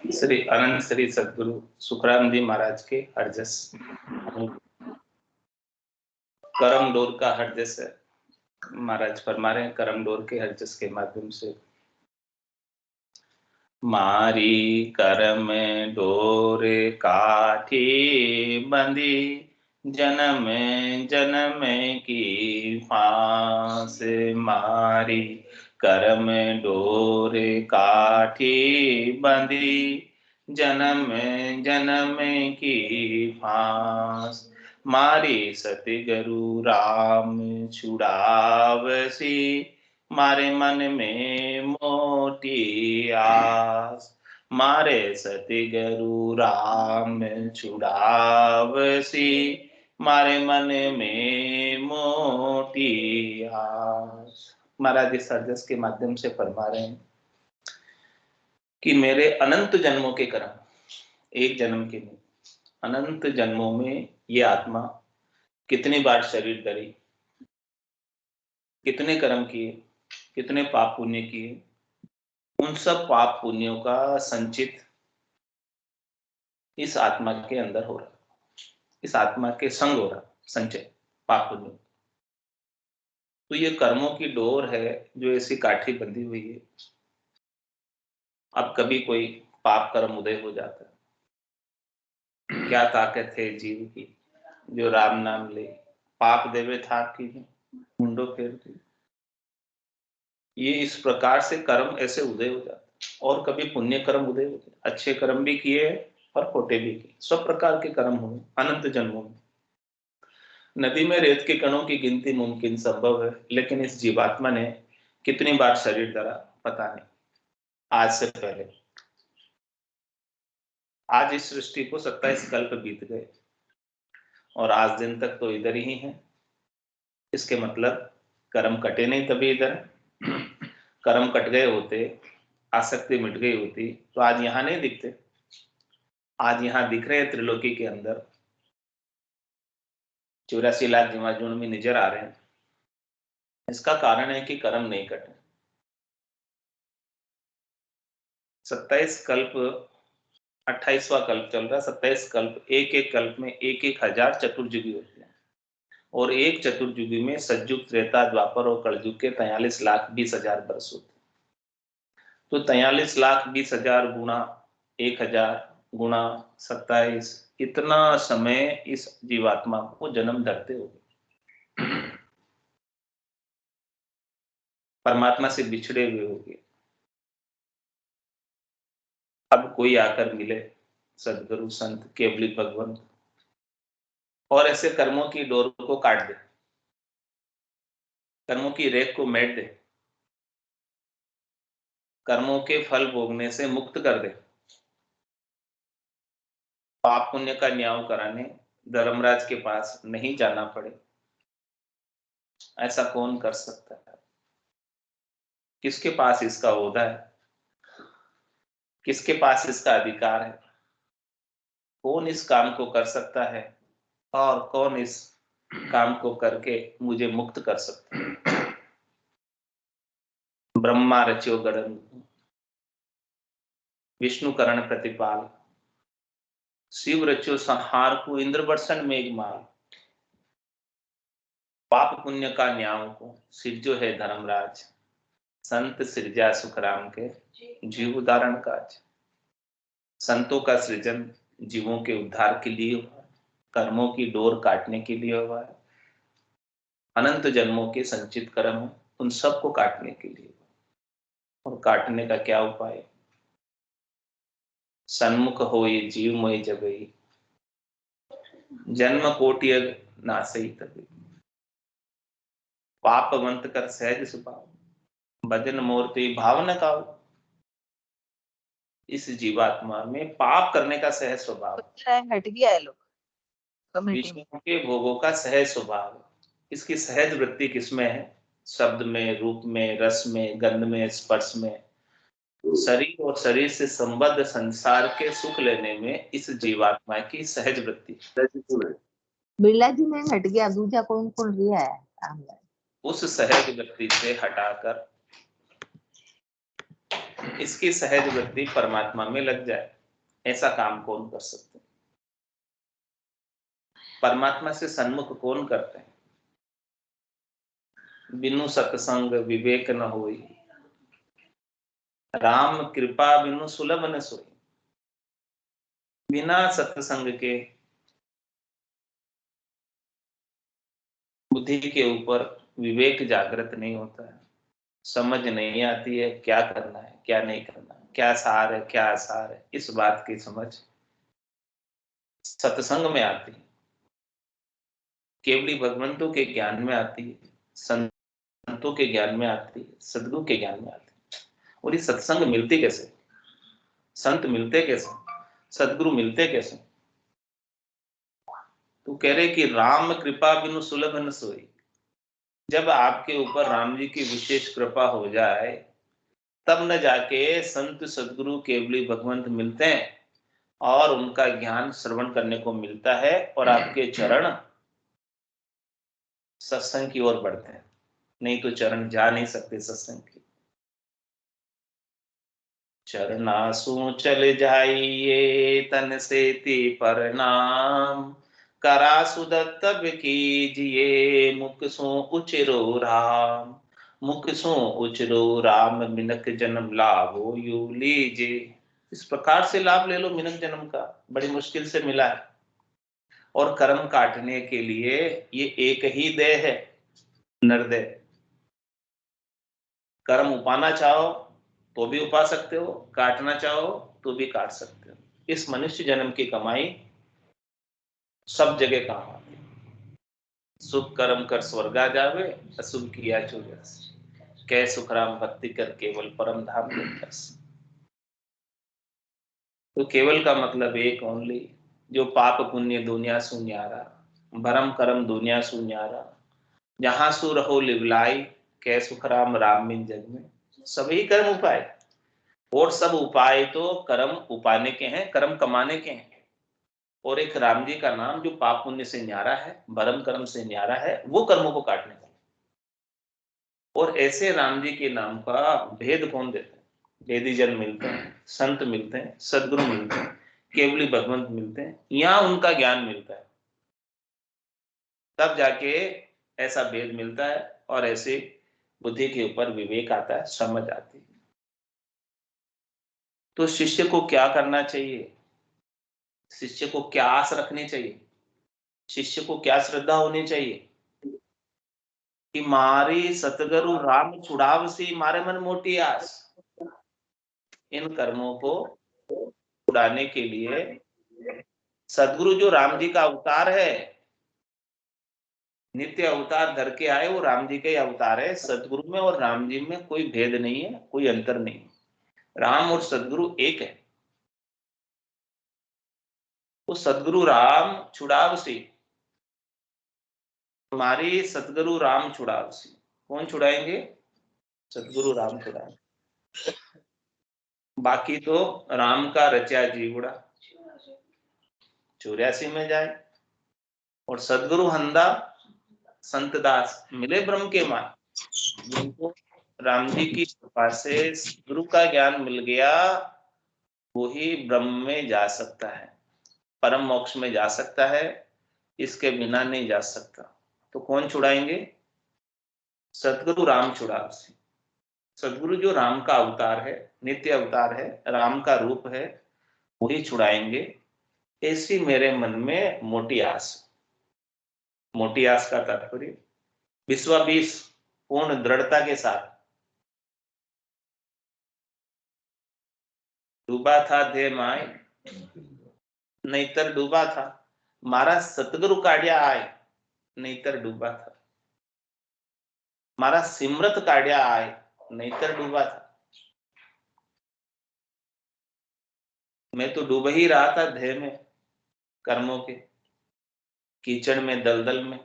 श्री अनंत श्री सदगुरु सुखराम जी महाराज के हरजस करम डोर का हरजस है। महाराज फरमा रहे हैं करम डोर के हरजस के माध्यम से मारी करम डोर काठी बंदी जन्म जन्म की फांस मारी करम डोर काठी बंदी जन्म जन्म की फांस मारी सतगुरु राम छुड़ावसी मारे मन में मोटी आस मारे सतगुरु राम छुड़ावसी मारे मन में मोटी आस। महाराज इस सरजस के माध्यम से फरमा रहे हैं कि मेरे अनंत जन्मों के कर्म, एक जन्म के नहीं, अनंत जन्मों में ये आत्मा कितनी बार शरीर धरी, कितने कर्म किए, कितने पाप पुण्य किए, उन सब पाप पुण्यों का संचित इस आत्मा के अंदर हो रहा, इस आत्मा के संग हो रहा संचय पाप पुण्य। तो ये कर्मों की डोर है जो ऐसी काठी बंधी हुई है। अब कभी कोई पाप कर्म उदय हो जाता है, क्या ताकत है जीव की जो राम नाम ले, पाप देवे थाप की मुंडो फेर दी। ये इस प्रकार से कर्म ऐसे उदय हो जाते, और कभी पुण्य कर्म उदय होते, अच्छे कर्म भी किए और खोटे भी किए, सब प्रकार के कर्म हुए अनंत जन्मों में। नदी में रेत के कणों की गिनती मुमकिन संभव है, लेकिन इस जीवात्मा ने कितनी बार शरीर धरा पता नहीं। आज से पहले, आज इस सृष्टि को 27 कल्प बीत गए और आज दिन तक तो इधर ही है। इसके मतलब कर्म कटे नहीं तभी इधर। कर्म कट गए होते, आसक्ति मिट गई होती तो आज यहां नहीं दिखते। आज यहां दिख रहे हैं त्रिलोकी के अंदर 84 लाख जीवाणु में नजर आ रहे हैं। इसका कारण है कि कर्म नहीं कटे। 27 कल्प, 28वां कल्प चल रहा है। 27 कल्प, एक एक कल्प में 1,000 चतुर्युगी होते हैं, और एक चतुर्युगी में सतयुग, त्रेता, द्वापर और कलयुग के 43,20,000 वर्ष होते हैं। तो 43,20,000 गुणा 1,000 गुणा 27, इतना समय इस जीवात्मा को जन्म धरते हो गए, परमात्मा से बिछड़े हुए हो गए। अब कोई आकर मिले सदगुरु संत केवली भगवंत और ऐसे कर्मों की डोर को काट दे, कर्मों की रेख को मेट दे, कर्मों के फल भोगने से मुक्त कर दे, पाप पुण्य का न्याय कराने धर्मराज के पास नहीं जाना पड़े, ऐसा कौन कर सकता है? किसके पास इसका ओहदा है? किसके पास इसका अधिकार है? कौन इस काम को कर सकता है और कौन इस काम को करके मुझे मुक्त कर सकता है? ब्रह्मा रच्यो गणन, विष्णु करण प्रतिपाल, शिव रच्यो संहार को, इंद्र वर्षण मेघमाल, पाप पुण्य का न्याय को सिरजो है धर्मराज, संत सृजा सुखराम के जीव उदाहरण काज। संतों का सृजन जीवों के उद्धार के लिए हुआ, कर्मों की डोर काटने के लिए हुआ है। अनंत जन्मों के संचित कर्म है, उन सबको काटने के लिए। और काटने का क्या उपाय? सन्मुख हो ये जीवमय जगई, जन्म कोटि नासई तभी, पापवंत कर सहज स्वभाव, भजन मूर्ति भावना का। इस जीवात्मा में पाप करने का सहज स्वभाव, हट गया है लोग, विषयों के भोगों का सहज स्वभाव। इसकी सहज वृत्ति किसमें है? शब्द में, रूप में, रस में, गंध में, स्पर्श में, शरीर और शरीर से संबद्ध संसार के सुख लेने में इस जीवात्मा की सहज वृत्ति। बिरला जी में हट गया, दूजा कौन कौन रिया है? उस सहज वृत्ति से हटाकर इसकी सहज वृत्ति परमात्मा में लग जाए, ऐसा काम कौन कर सकते हैं? परमात्मा से सन्मुख कौन करते हैं? बिनु सत्संग विवेक न होई, राम कृपा बिनु सुलभ न सोई। बिना सत्संग के बुद्धि के ऊपर विवेक जागृत नहीं होता है, समझ नहीं आती है क्या करना है क्या नहीं करना है, क्या सार है क्या आसार है। इस बात की समझ सत्संग में आती है, केवली भगवंतों के ज्ञान में आती है, संतों के ज्ञान में आती है, सदगुरु के ज्ञान में आती है। और ये सत्संग मिलती कैसे, संत मिलते कैसे, सदगुरु मिलते कैसे? तो कह रहे कि राम कृपा बिनु सुलभ न सोई। जब आपके ऊपर राम जी की विशेष कृपा हो जाए तब न जाके संत सदगुरु केवली भगवंत मिलते हैं और उनका ज्ञान श्रवण करने को मिलता है और आपके चरण सत्संग की ओर बढ़ते हैं। नहीं तो चरण जा नहीं सकते सत्संग की। चरनासु चल जाइए तन से ती प्रणाम, करासु दत्तब कीजिए मुख सो उचरो राम। मुख सो उचरो राम मिनक जन्म लाभो यू लीजिए। इस प्रकार से लाभ ले लो मिनक जन्म का, बड़ी मुश्किल से मिला है। और कर्म काटने के लिए ये एक ही देह है, नरदेह। कर्म उपाना चाहो तो भी उपा सकते हो, काटना चाहो तो भी काट सकते हो। इस मनुष्य जन्म की कमाई सब जगह काम आती है। शुभ कर्म कर स्वर्गा जावे, अशुभ किया चोरस। कै सुखराम भक्ति कर केवल परम धाम देखस। तो केवल का मतलब एक ओनली, जो पाप पुण्य दुनिया सु न्यारा, भरम कर्म दुनिया सु न्यारा, जहां सु रहो लिवलाई, कै सुखराम राम बिन जग में। सभी कर्म उपाय, और सब उपाय तो कर्म उपाने के हैं, कर्म कमाने के हैं। और एक राम जी का नाम जो पाप पुण्य से न्यारा है, भरम कर्म से न्यारा है, वो कर्मों को काटने का। और ऐसे राम जी के नाम का भेद कौन देता है? वेदी जन मिलते हैं, संत मिलते हैं, सदगुरु मिलते हैं, केवली भगवंत मिलते हैं, यहाँ उनका ज्ञान मिलता है। तब जाके ऐसा भेद मिलता है और ऐसे बुद्धि के ऊपर विवेक आता है, समझ आती है। तो शिष्य को क्या करना चाहिए? शिष्य को क्या आस रखनी चाहिए? शिष्य को क्या श्रद्धा होनी चाहिए? कि मारी सतगुरु राम छुड़ावसी, मारे मन मोटी आस। इन कर्मों को छुड़ाने के लिए सदगुरु जो राम जी का अवतार है, नित्य अवतार धर के आए, वो राम जी का ही अवतार है। सदगुरु में और राम जी में कोई भेद नहीं है, कोई अंतर नहीं। राम और सदगुरु एक है। वो सदगुरु राम छुड़ावसी, हमारी सतगुरु राम छुड़ावसी। कौन छुड़ाएंगे? सदगुरु राम छुड़ाएंगे। बाकी तो राम का रचा जीवड़ा 84 में जाए, और सदगुरु हंदा संत दास मिले ब्रह्म के मान। जिनको राम जी की कृपा से गुरु का ज्ञान मिल गया, वो ही ब्रह्म में जा सकता है, परम मोक्ष में जा सकता है। इसके बिना नहीं जा सकता। तो कौन छुड़ाएंगे? सदगुरु राम छुड़ावसी। सदगुरु जो राम का अवतार है, नित्य अवतार है, राम का रूप है, वही छुड़ाएंगे। ऐसी मेरे मन में मोटी आस। मोटी आस का तात्पर्य विश्वास, पूर्ण दृढ़ता के साथ। डूबा था धे माय, नहींतर डूबा था। मारा सतगुरु काढ़िया आए, नहींतर डूबा था। मारा सिमरत काढ़िया आए, नहींतर डूबा था। मैं तो डूब ही रहा था ध्येय में, कर्मों के कीचड़ में, दलदल में।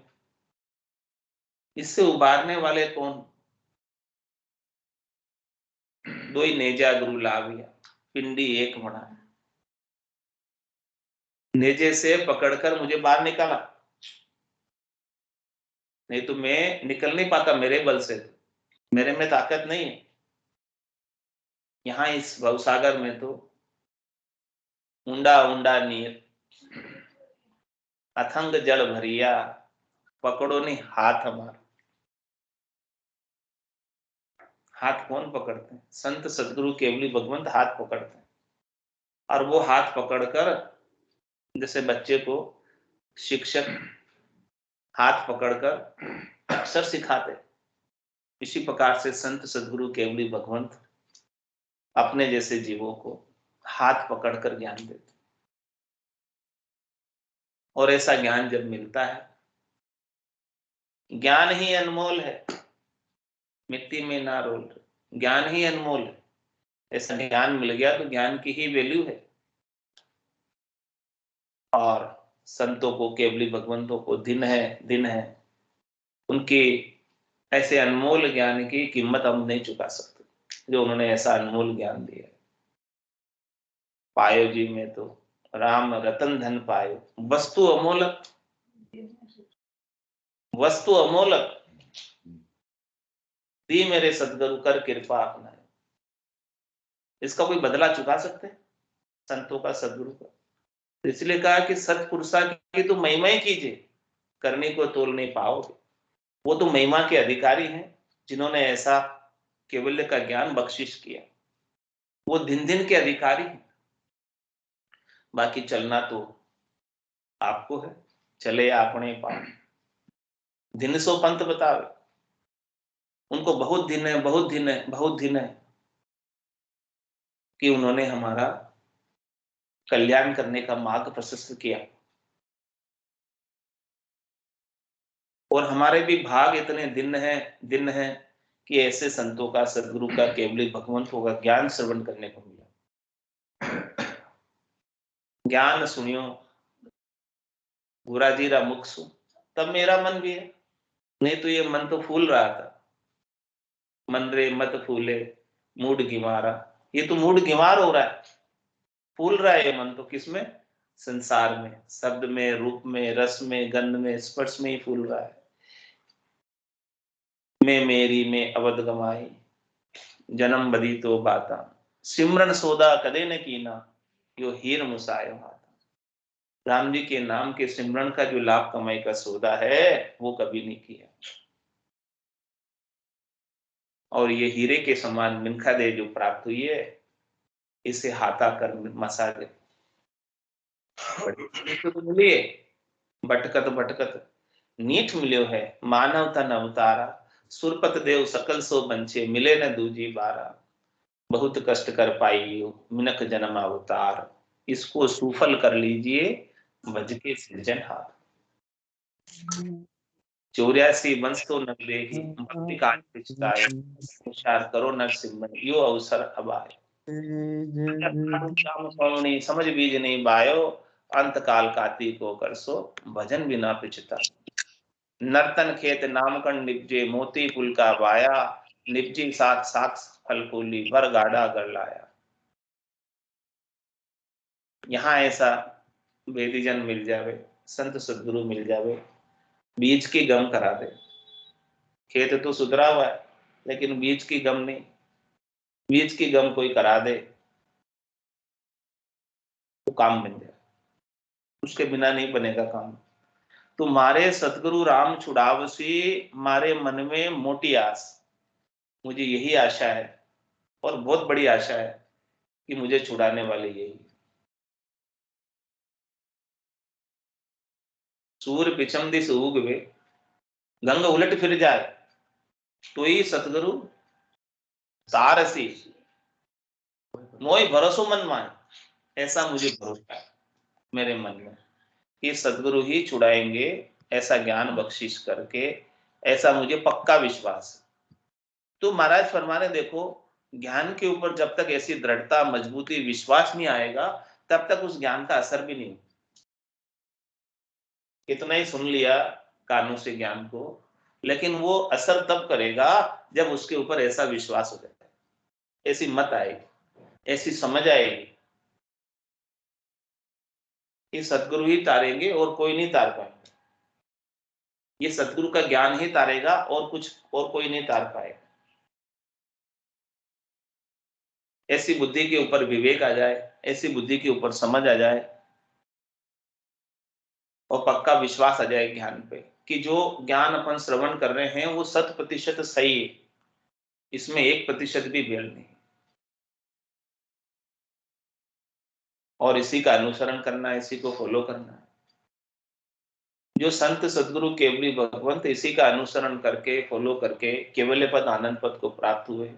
इससे उबारने वाले कौन? दो ही नेजा गुरु लाविया, पिंडी एक बना। नेजे से पकड़कर मुझे बाहर निकाला, नहीं तो मैं निकल नहीं पाता मेरे बल से। मेरे में ताकत नहीं है। यहाँ इस भवसागर में तो ऊंडा ऊंडा नीर, अथंग जल भरिया, पकड़ो नहीं हाथ हमारा। हाथ कौन पकड़ते हैं? संत सदगुरु केवली भगवंत हाथ पकड़ते हैं। और वो हाथ पकड़कर, जैसे बच्चे को शिक्षक हाथ पकड़कर अक्षर सिखाते, इसी प्रकार से संत सदगुरु केवली भगवंत अपने जैसे जीवों को हाथ पकड़कर ज्ञान देते। और ऐसा ज्ञान जब मिलता है, ज्ञान ही अनमोल है, मिट्टी में ना रोल, ज्ञान ही अनमोल है। ऐसा ज्ञान मिल गया तो ज्ञान की ही वैल्यू है। और संतों को, केवली भगवंतों को दिन है उनके ऐसे अनमोल ज्ञान की कीमत हम नहीं चुका सकते, जो उन्होंने ऐसा अनमोल ज्ञान दिया। पायो जी में तो राम रतन धन पायो, वस्तु अमोलक, वस्तु अमोलक दी मेरे सदगुरु कर कृपा अपनाए। इसका कोई बदला चुका सकते हैं संतों का, सदगुरु का? इसलिए कहा कि सत्पुरुषा की तो महिमा ही कीजिए, करने को तोल नहीं पाओगे। वो तो महिमा के अधिकारी हैं, जिन्होंने ऐसा केवल्य का ज्ञान बख्शिश किया। वो दिन दिन के अधिकारी हैं। बाकी चलना तो आपको है, चले आपने पाओ। दिन सो पंत बतावे, उनको बहुत दिन है, बहुत दिन है, बहुत दिन है कि उन्होंने हमारा कल्याण करने का मार्ग प्रशस्त किया। और हमारे भी भाग इतने दिन है कि ऐसे संतों का, सदगुरु का, केवली भगवंतों का ज्ञान श्रवण करने को मिला। ज्ञान सुनियो गुरा जी रा मुख सु, तब मेरा मन भी है। नहीं तो ये मन तो फूल रहा था, मन रे मत फूले मूड गिमारा। ये तो मूड गिमार हो रहा है, फूल रहा है ये मन तो। किसमें? संसार में, शब्द में, रूप में, रस में, गंध में, स्पर्श में ही फूल रहा है। मैं मेरी में अवध गमाई, जन्म बदी तो बाता, सिमरन सोदा कदे न कीना, यो हीर मुसायो हाथा। राम जी के नाम के सिमरन का जो लाभ कमाई का सौदा है, वो कभी नहीं किया। और ये हीरे के समान मिनखा दे जो प्राप्त हुई है, इसे हाथा कर मसाले तो मिलिए। भटकत भटकत नीठ मिल्यो है, मानव तन अवतारा, सुरपत देव सकल सो बंचे, मिले न दूजी बारा। बहुत कष्ट कर पाइयो मिनक जन्म अवतार, इसको सुफल कर लीजिए भज के सृजनहार। 84 वंश तो न देही, भक्ति काज पिछताए, विचार करो नरसिम्हा, यो अवसर अब आए। समझ बीज नहीं बायो, अंत काल काती को कर सो, भजन बिना पिछता। नर्तन खेत नामकन निपजे, मोती पुल का वाया, निपजी साथ साक्ष फल फूली, वर गाड़ा कर लाया। यहाँ ऐसा वेदीजन मिल जावे, संत सदगुरु मिल जावे, बीज की गम करा दे। खेत तो सुधरा हुआ है, लेकिन बीज की गम नहीं। बीज की गम कोई करा दे तो काम बन जाए, उसके बिना नहीं बनेगा काम। तो मारे सतगुरु राम छुड़ावसी, मारे मन में मोटी आस। मुझे यही आशा है, और बहुत बड़ी आशा है, कि मुझे छुड़ाने वाले यही। सूर्य पिछम दिस उग वे, गंग उलट फिर जाए, तो ही सतगुरु सारसी, मोई भरोसो मन मान। ऐसा मुझे भरोसा है मेरे मन में कि सदगुरु ही छुड़ाएंगे, ऐसा ज्ञान बख्शिश करके, ऐसा मुझे पक्का विश्वास है। तो महाराज फरमाने, देखो ज्ञान के ऊपर जब तक ऐसी दृढ़ता, मजबूती, विश्वास नहीं आएगा, तब तक उस ज्ञान का असर भी नहीं। इतना ही सुन लिया कानों से ज्ञान को, लेकिन वो असर तब करेगा जब उसके ऊपर ऐसा विश्वास हो जाए, ऐसी मत आएगी, ऐसी समझ आएगी कि सदगुरु ही तारेंगे और कोई नहीं तार पाएंगे। ये सदगुरु का ज्ञान ही तारेगा, और कुछ और कोई नहीं तार पाएगा। ऐसी बुद्धि के ऊपर विवेक आ जाए, ऐसी बुद्धि के ऊपर समझ आ जाए और पक्का विश्वास आ जाए ज्ञान पे कि जो ज्ञान अपन श्रवण कर रहे हैं वो 100% सही है, इसमें 1% भी भेद नहीं, और इसी का अनुसरण करना है, इसी को फॉलो करना है। जो संत सदगुरु केवली भगवंत इसी का अनुसरण करके फॉलो करके केवल पद आनंद पद को प्राप्त हुए,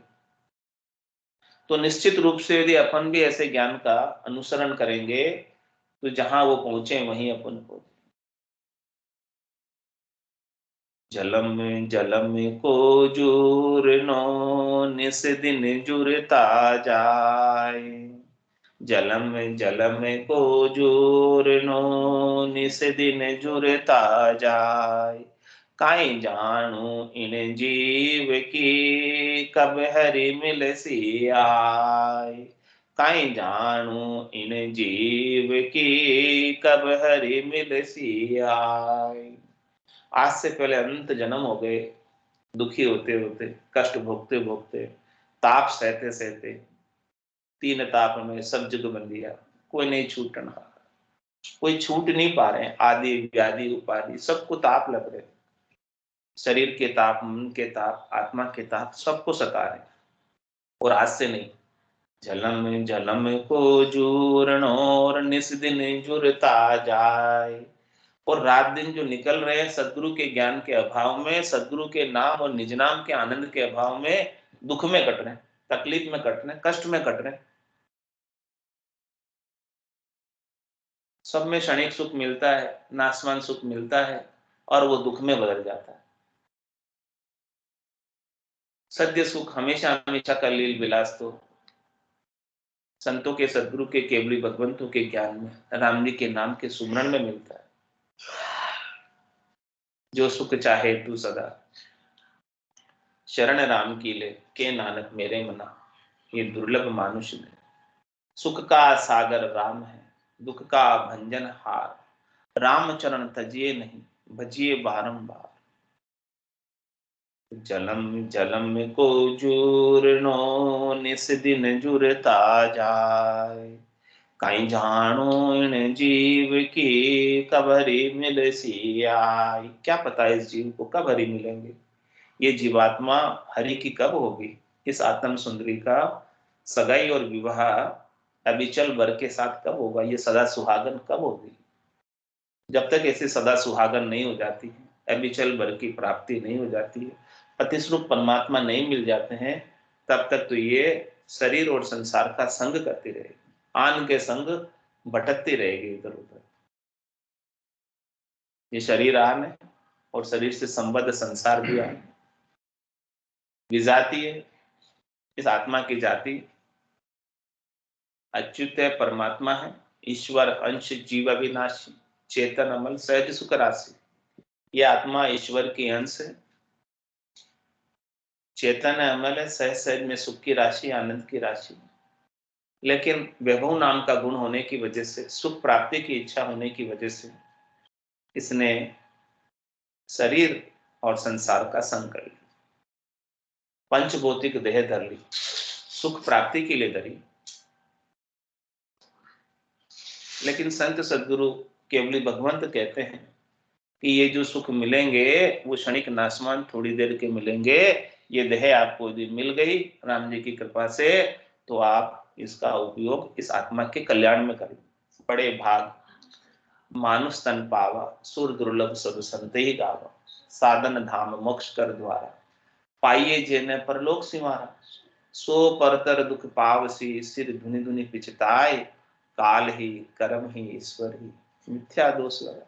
तो निश्चित रूप से यदि अपन भी ऐसे ज्ञान का अनुसरण करेंगे तो जहां वो पहुंचे वहीं अपन पहुंचे। जलम को जूरनो निस दिन जुरता जाए, जलम को जूरनो निस दिन जुरता जाए, काई जानू इन जीव की कब हरि मिल सी आए, काई जानू इन जीव की कब हरि मिल सी आए। आज से पहले अनंत जन्म हो गए, दुखी होते होते, कष्ट भोगते भोगते, ताप सहते सहते, 3 ताप में सब जग बंदिया, कोई नहीं छूटना, कोई छूट नहीं पा रहे हैं, आदि व्याधि उपाधि सबको ताप लग रहे, शरीर के ताप, मन के ताप, आत्मा के ताप सबको सता रहे। और आज से नहीं, जलम को जूरण और निस दिन जुरता जाए, और रात दिन जो निकल रहे हैं सदगुरु के ज्ञान के अभाव में, सदगुरु के नाम और निज नाम के आनंद के अभाव में दुख में कट रहे हैं, तकलीफ में कट रहे हैं, कष्ट में कट रहे हैं। सब में क्षणिक सुख मिलता है, नासवान सुख मिलता है और वो दुख में बदल जाता है। सद्य सुख हमेशा हमेशा का लील विलास तो संतों के, सदगुरु के, केवली भगवंतों के ज्ञान में, राम जी के नाम के सुमरण में मिलता है। जो सुख चाहे तू सदा शरण राम की ले, के नानक मेरे मना, ये दुर्लभ मानुष में। सुख का सागर राम है, दुख का भंजन हार, राम चरण तजिए नहीं, भजिए बारंबार। जलम को जूरनो निस दिन जुरता जाए, कहीं जानो इन जीव की कब हरि मिल सी आई। क्या पता इस जीव को कब हरि मिलेंगे, ये जीवात्मा हरि की कब होगी, इस आत्म सुंदरी का सगाई और विवाह अभिचल वर के साथ कब होगा, ये सदा सुहागन कब होगी। जब तक ऐसे सदा सुहागन नहीं हो जाती है, अभिचल वर की प्राप्ति नहीं हो जाती है, पतिस्वरूप परमात्मा नहीं मिल जाते हैं, तब तक तो ये शरीर और संसार का संग करती रहेगी, आन के संग भटकती रहेगी इधर उधर। ये शरीर आन है और शरीर से संबद्ध संसार भी आन है। विजाती है, इस आत्मा की जाति अच्युत है, परमात्मा है, ईश्वर अंश जीव अविनाशी, चेतन अमल सहज सुख राशि। ये आत्मा ईश्वर की अंश है, चेतन है, अमल है, सहज सहज में सुख की राशि, आनंद की राशि। लेकिन वैभव नाम का गुण होने की वजह से, सुख प्राप्ति की इच्छा होने की वजह से इसने शरीर और संसार का संग कर लिया, पंचभौतिक देह धर ली, सुख प्राप्ति के लिए धरी। लेकिन संत सदगुरु केवली भगवंत कहते हैं कि ये जो सुख मिलेंगे वो क्षणिक नासमान थोड़ी देर के मिलेंगे। ये देह आपको यदि मिल गई राम जी की कृपा से, तो आप इसका उपयोग इस आत्मा के कल्याण में करें। बड़े भाग मानुष तन पावा, सुर दुर्लभ सब संत ही गावा, साधन धाम मोक्ष कर द्वारा, पाइये जेने परलोक सिवारा, सो परतर दुख पावसी, सिर धुनि धुनि पिछताए, काल ही कर्म ही ईश्वर ही मिथ्या दोष लगा।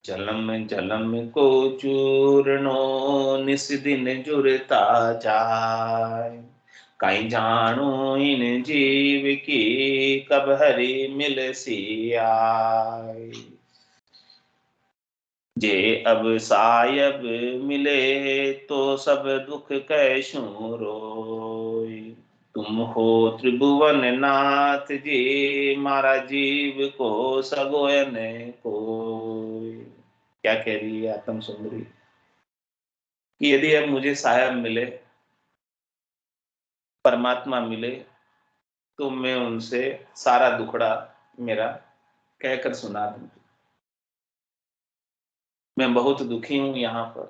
जलम को चूर्णो निस दिन जुरता जाए, कहीं जानो इन जीव की कब हरि मिल सी आए। जे अब सायब मिले तो सब दुख कैसू रोय, तुम हो त्रिभुवन नाथ जी, मारा जीव को सगोयन कोय। क्या कह रही है आत्म सुंदरी कि यदि अब मुझे सायब मिले परमात्मा मिले तो मैं उनसे सारा दुखड़ा मेरा कहकर सुना दूं। मैं बहुत दुखी हूं यहाँ पर,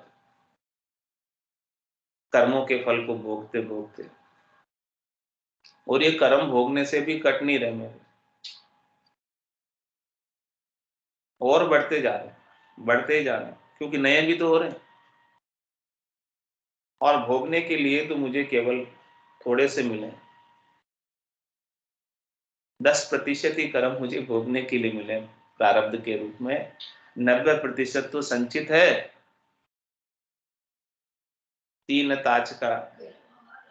कर्मों के फल को भोगते भोगते, और ये कर्म भोगने से भी कट नहीं रहे मेरे, और बढ़ते जा रहे हैं, बढ़ते ही जा रहे हैं, क्योंकि नए भी तो हो रहे हैं। और भोगने के लिए तो मुझे केवल थोड़े से मिले, 10% ही कर्म मुझे भोगने के लिए मिले प्रारब्ध के रूप में, 90% तो संचित है। 3 ताज का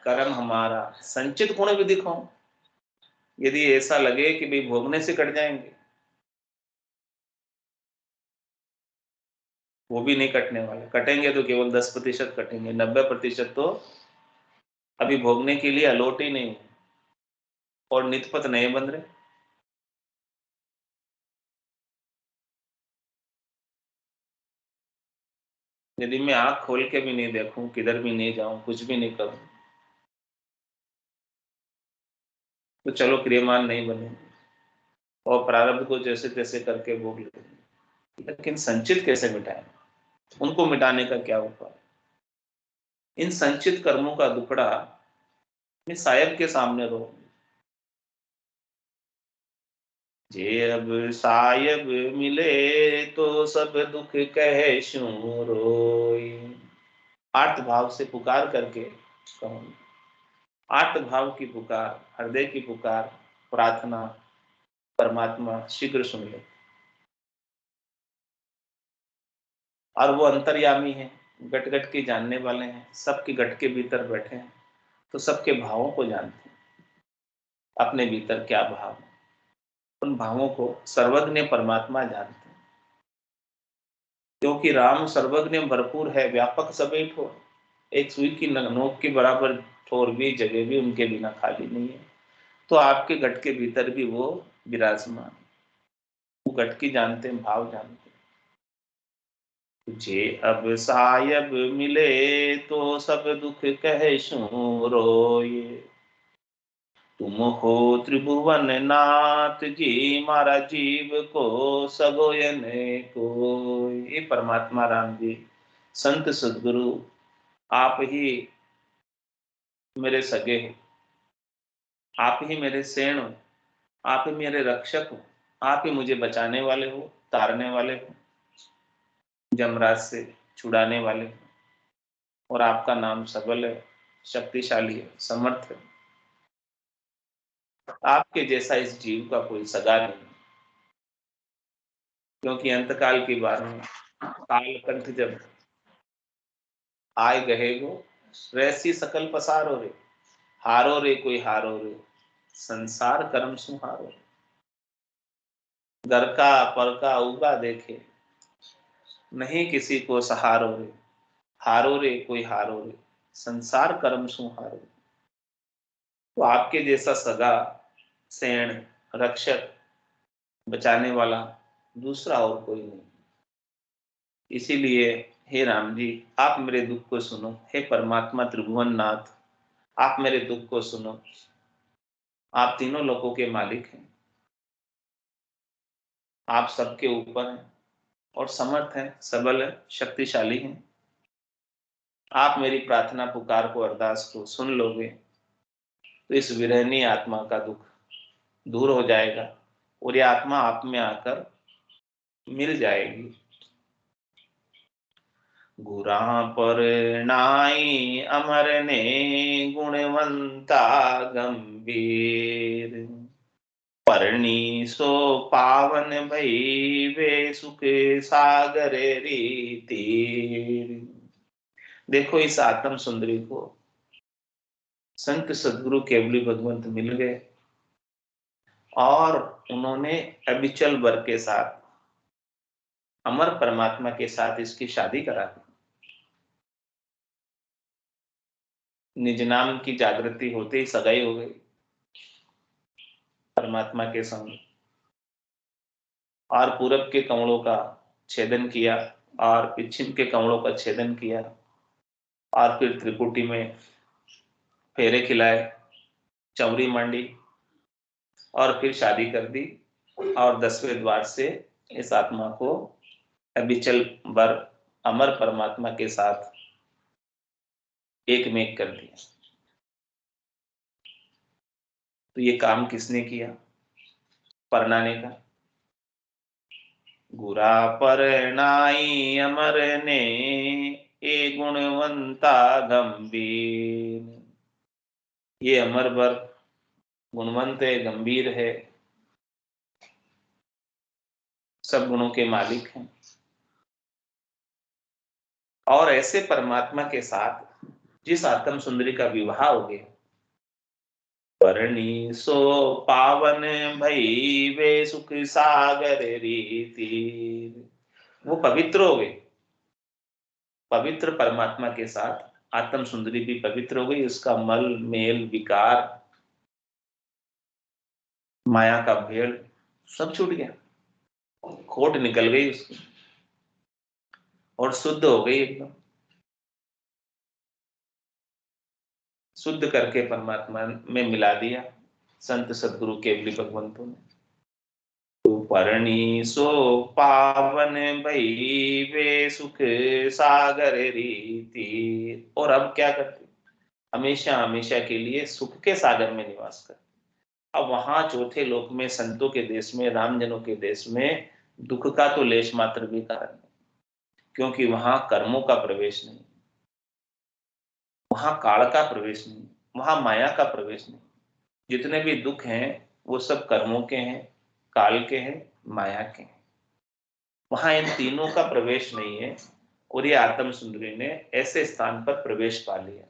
कर्म हमारा संचित गुण भी दिखाऊं, यदि ऐसा लगे कि भाई भोगने से कट जाएंगे, वो भी नहीं कटने वाले। कटेंगे तो केवल 10% कटेंगे, 90% तो अभी भोगने के लिए अलोट ही नहीं है, और नितपत नए बन रहे। यदि मैं आंख खोल के भी नहीं देखूं, किधर भी नहीं जाऊं, कुछ भी नहीं करूं, तो चलो क्रियमान नहीं बनेंगे और प्रारब्ध को जैसे तैसे करके भोग लेंगे। लेकिन संचित कैसे मिटाएं, उनको मिटाने का क्या उपाय? इन संचित कर्मों का दुखड़ा मैं साहेब के सामने रो, जे अब साहेब मिले तो सब दुख कहे शू रोई। आर्त भाव से पुकार करके कहूं, आर्त भाव की पुकार, हृदय की पुकार, प्रार्थना परमात्मा शीघ्र सुन ले। और वो अंतर्यामी है, गट गट के जानने वाले हैं, सबके गट के भीतर बैठे हैं, तो सबके भावों को जानते हैं, अपने भीतर क्या भाव है, उन भावों को सर्वज्ञ परमात्मा जानते हैं। क्योंकि राम सर्वज्ञ भरपूर है, व्यापक सबे ठोर, एक सुई की नोक के बराबर ठोर भी, जगह भी उनके बिना खाली नहीं है। तो आपके घट के भीतर भी वो विराजमान, वो घट की जानते हैं, भाव जानते हैं। तुझे अब सायब मिले तो सब दुख कहे शू रोए, तुम हो त्रिभुवन नाथ जी, मारा जीव को सगोयन को। ये परमात्मा राम जी, संत सदगुरु, आप ही मेरे सगे हो, आप ही मेरे सेण हो, आप ही मेरे रक्षक हो, आप ही मुझे बचाने वाले हो, तारने वाले हो, जमराज से छुड़ाने वाले हो। और आपका नाम सबल है, शक्तिशाली है, समर्थ है। आपके जैसा इस जीव का कोई सगा नहीं, क्योंकि अंतकाल की बात में काल कंठ जब आए गहे गो, वैसी सकल पसारो रे, हारो रे कोई हारो रे, संसार कर्म सुहारो रे। घर का पर का उगा देखे, नहीं किसी को सहारो रे, हारो रे कोई हारो रे, संसार कर्म सुहारो रे। तो आपके जैसा सगा, सेण, रक्षक, बचाने वाला दूसरा और कोई नहीं। इसीलिए हे राम जी, आप मेरे दुख को सुनो, हे परमात्मा त्रिभुवन नाथ, आप मेरे दुख को सुनो। आप तीनों लोकों के मालिक हैं, आप सबके ऊपर हैं और समर्थ हैं, सबल हैं, शक्तिशाली हैं। आप मेरी प्रार्थना पुकार को, अरदास को सुन लोगे तो इस विरहनी आत्मा का दुख दूर हो जाएगा और ये आत्मा आप में आकर मिल जाएगी। गुरा पर नाई अमर ने गुणवंता गंभीर, परणी सो पावन भई वे सुख सागर रीति। देखो इस आत्म सुंदरी को संत सदगुरु केवली भगवंत मिल गए और उन्होंने अविचल वर के साथ, अमर परमात्मा के साथ इसकी शादी करा दी। निज नाम की जागृति होते ही सगाई हो गई परमात्मा के संग, और पूरब के कमलों का छेदन किया और पश्चिम के कमलों का छेदन किया, और फिर त्रिकुटी में फेरे खिलाए चौरी मांडी और फिर शादी कर दी और 10वें द्वार से इस आत्मा को अविचल वर अमर परमात्मा के साथ एक में एक कर दिया। तो ये काम किसने किया? परनाने का। गुरा परनाई अमर ने ए गुणवंता गंभीर। ये अमर वर गुणवंत है, गंभीर है, सब गुणों के मालिक हैं। और ऐसे परमात्मा के साथ जिस आत्म सुंदरी का विवाह हो गया, परणी सो पावन भई वे सुख सागर रीति, वो पवित्र हो गए। पवित्र परमात्मा के साथ आत्म सुंदरी भी पवित्र हो गई। उसका मल मेल विकार माया का भेड़ सब छूट गया, खोट निकल गई उसकी और शुद्ध हो गई एकदम। शुद्ध करके परमात्मा में मिला दिया संत सदगुरु केवली भगवंतों ने। तो परणी सो पावन भई वे सुख सागर रीति। और अब क्या करते? हमेशा हमेशा के लिए सुख के सागर में निवास करते। अब वहां चौथे लोक में, संतों के देश में, रामजनों के देश में दुख का तो लेश मात्र भी कारण नहीं, क्योंकि वहां कर्मों का प्रवेश नहीं, वहां काल का प्रवेश नहीं, वहां माया का प्रवेश नहीं। जितने भी दुख हैं वो सब कर्मों के हैं, काल के हैं, माया के हैं। वहां इन तीनों का प्रवेश नहीं है। और ये आत्म सुंदरी ने ऐसे स्थान पर प्रवेश पा लिया।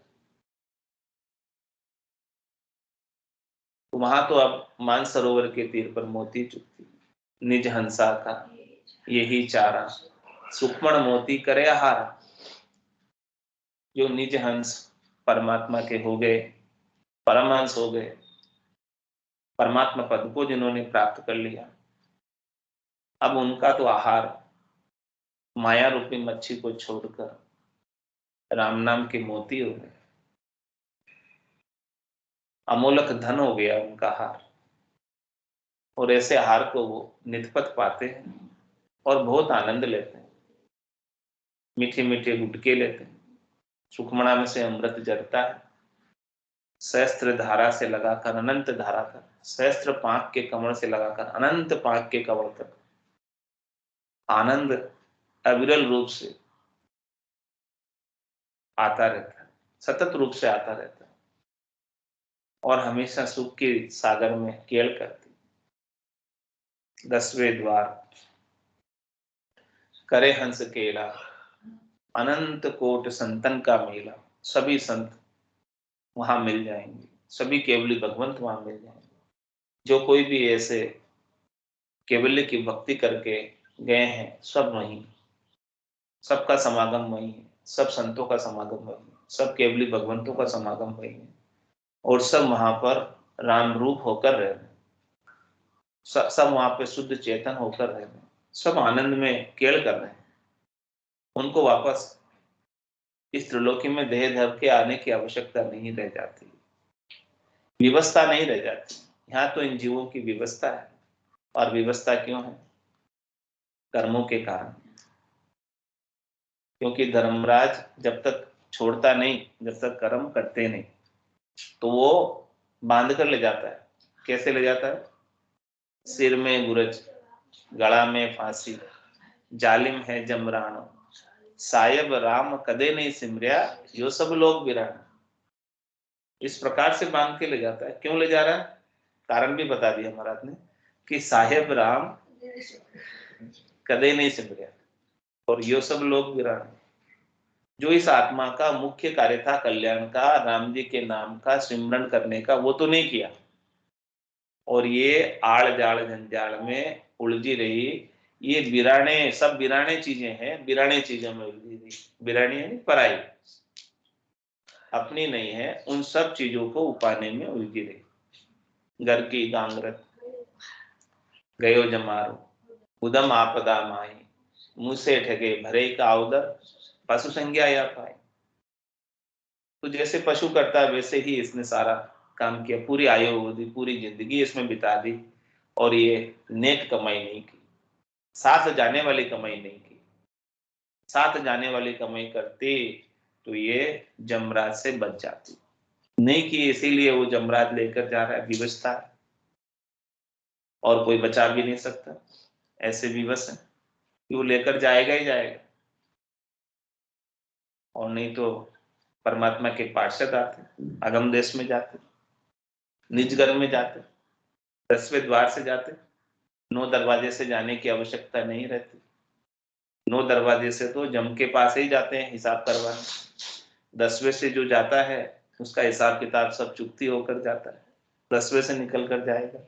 तो वहां तो अब मानसरोवर के तीर पर मोती चुगती, निज हंसा का यही चारा, सुक्ष्मण मोती करे आहारा। जो निज हंस परमात्मा के हो गए, परमहंस हो गए, परमात्मा पद को जिन्होंने प्राप्त कर लिया, अब उनका तो आहार माया रूपी मच्छी को छोड़कर राम नाम के मोती हो गए। अमोलक धन हो गया उनका हार। और ऐसे हार को वो नितपत पाते हैं और बहुत आनंद लेते हैं। मीठे मीठे गुटके लेते हैं, सुखमणा में से अमृत जरता है, सहस्त्र धारा से लगाकर अनंत धारा तक, सहस्त्र पाक के कमल से लगाकर अनंत पाक के कमल तक आनंद अविरल रूप से आता रहता है, सतत रूप से आता रहता है और हमेशा सुख के सागर में केल करती। 10वें द्वार करे हंस केला, अनंत कोट संतन का मेला। सभी संत वहां मिल जाएंगे, सभी केवली भगवंत वहां मिल जाएंगे। जो कोई भी ऐसे केवल्य की भक्ति करके गए हैं, सब वहीं, सबका समागम वहीं है, सब संतों का समागम वहीं है, सब केवली भगवंतों का समागम वहीं है। और सब वहां पर राम रूप होकर रह रहे, सब वहां पे शुद्ध चेतन होकर रह रहे, सब आनंद में केल कर रहे हैं। उनको वापस इस त्रिलोकी में देह धर के आने की आवश्यकता नहीं रह जाती, व्यवस्था नहीं रह जाती। यहाँ तो इन जीवों की व्यवस्था है। और व्यवस्था क्यों है? कर्मों के कारण। क्योंकि धर्मराज जब तक छोड़ता नहीं, जब तक कर्म करते नहीं, तो वो बांध कर ले जाता है। कैसे ले जाता है? सिर में गुरज, गला में फांसी, जालिम है जमरानो, सायब राम कदे नहीं सिमरिया, जो सब लोग बिरान। इस प्रकार से बांध के ले जाता है। क्यों ले जा रहा है? कारण भी बता दिया महाराज ने कि साहेब राम कदे नहीं सिमरिया और यो सब लोग विरान। जो इस आत्मा का मुख्य कार्य था कल्याण का, राम जी के नाम का सिमरन करने का, वो तो नहीं किया। और ये आड़ जाड़ जंजाल में उलझी रही। ये बिराने, सब बिराने चीजें हैं, बिराने चीजों में उलझी रही। बिरानी है पराई, अपनी नहीं है, उन सब चीजों को उपाने में उलझी रही। घर की गांगरत गयो जमारो, उदम आपदा माई, मुँह से ठगे भरे का उदर, पशु संज्ञा या पाए। तो जैसे पशु करता है वैसे ही इसने सारा काम किया, पूरी आयु अवधि, पूरी जिंदगी इसमें बिता दी और ये नेक कमाई नहीं की, साथ जाने वाली कमाई नहीं की। साथ जाने वाली कमाई करती तो ये जमराज से बच जाती, नहीं की, इसीलिए वो जमराज लेकर जा रहा है, विवश था और कोई बचा भी नहीं सकता, ऐसे विवश है कि वो लेकर जाएगा ही जाएगा। और नहीं तो परमात्मा के पार्षद आते, अगम देश में जाते, निज घर में जाते, 10वें द्वार से जाते, 9 दरवाजे से जाने की आवश्यकता नहीं रहती। 9 दरवाजे से तो जम के पास ही जाते हैं हिसाब करवाने, 10वें से जो जाता है उसका हिसाब किताब सब चुकती होकर जाता है, 10वें से निकल कर जाएगा।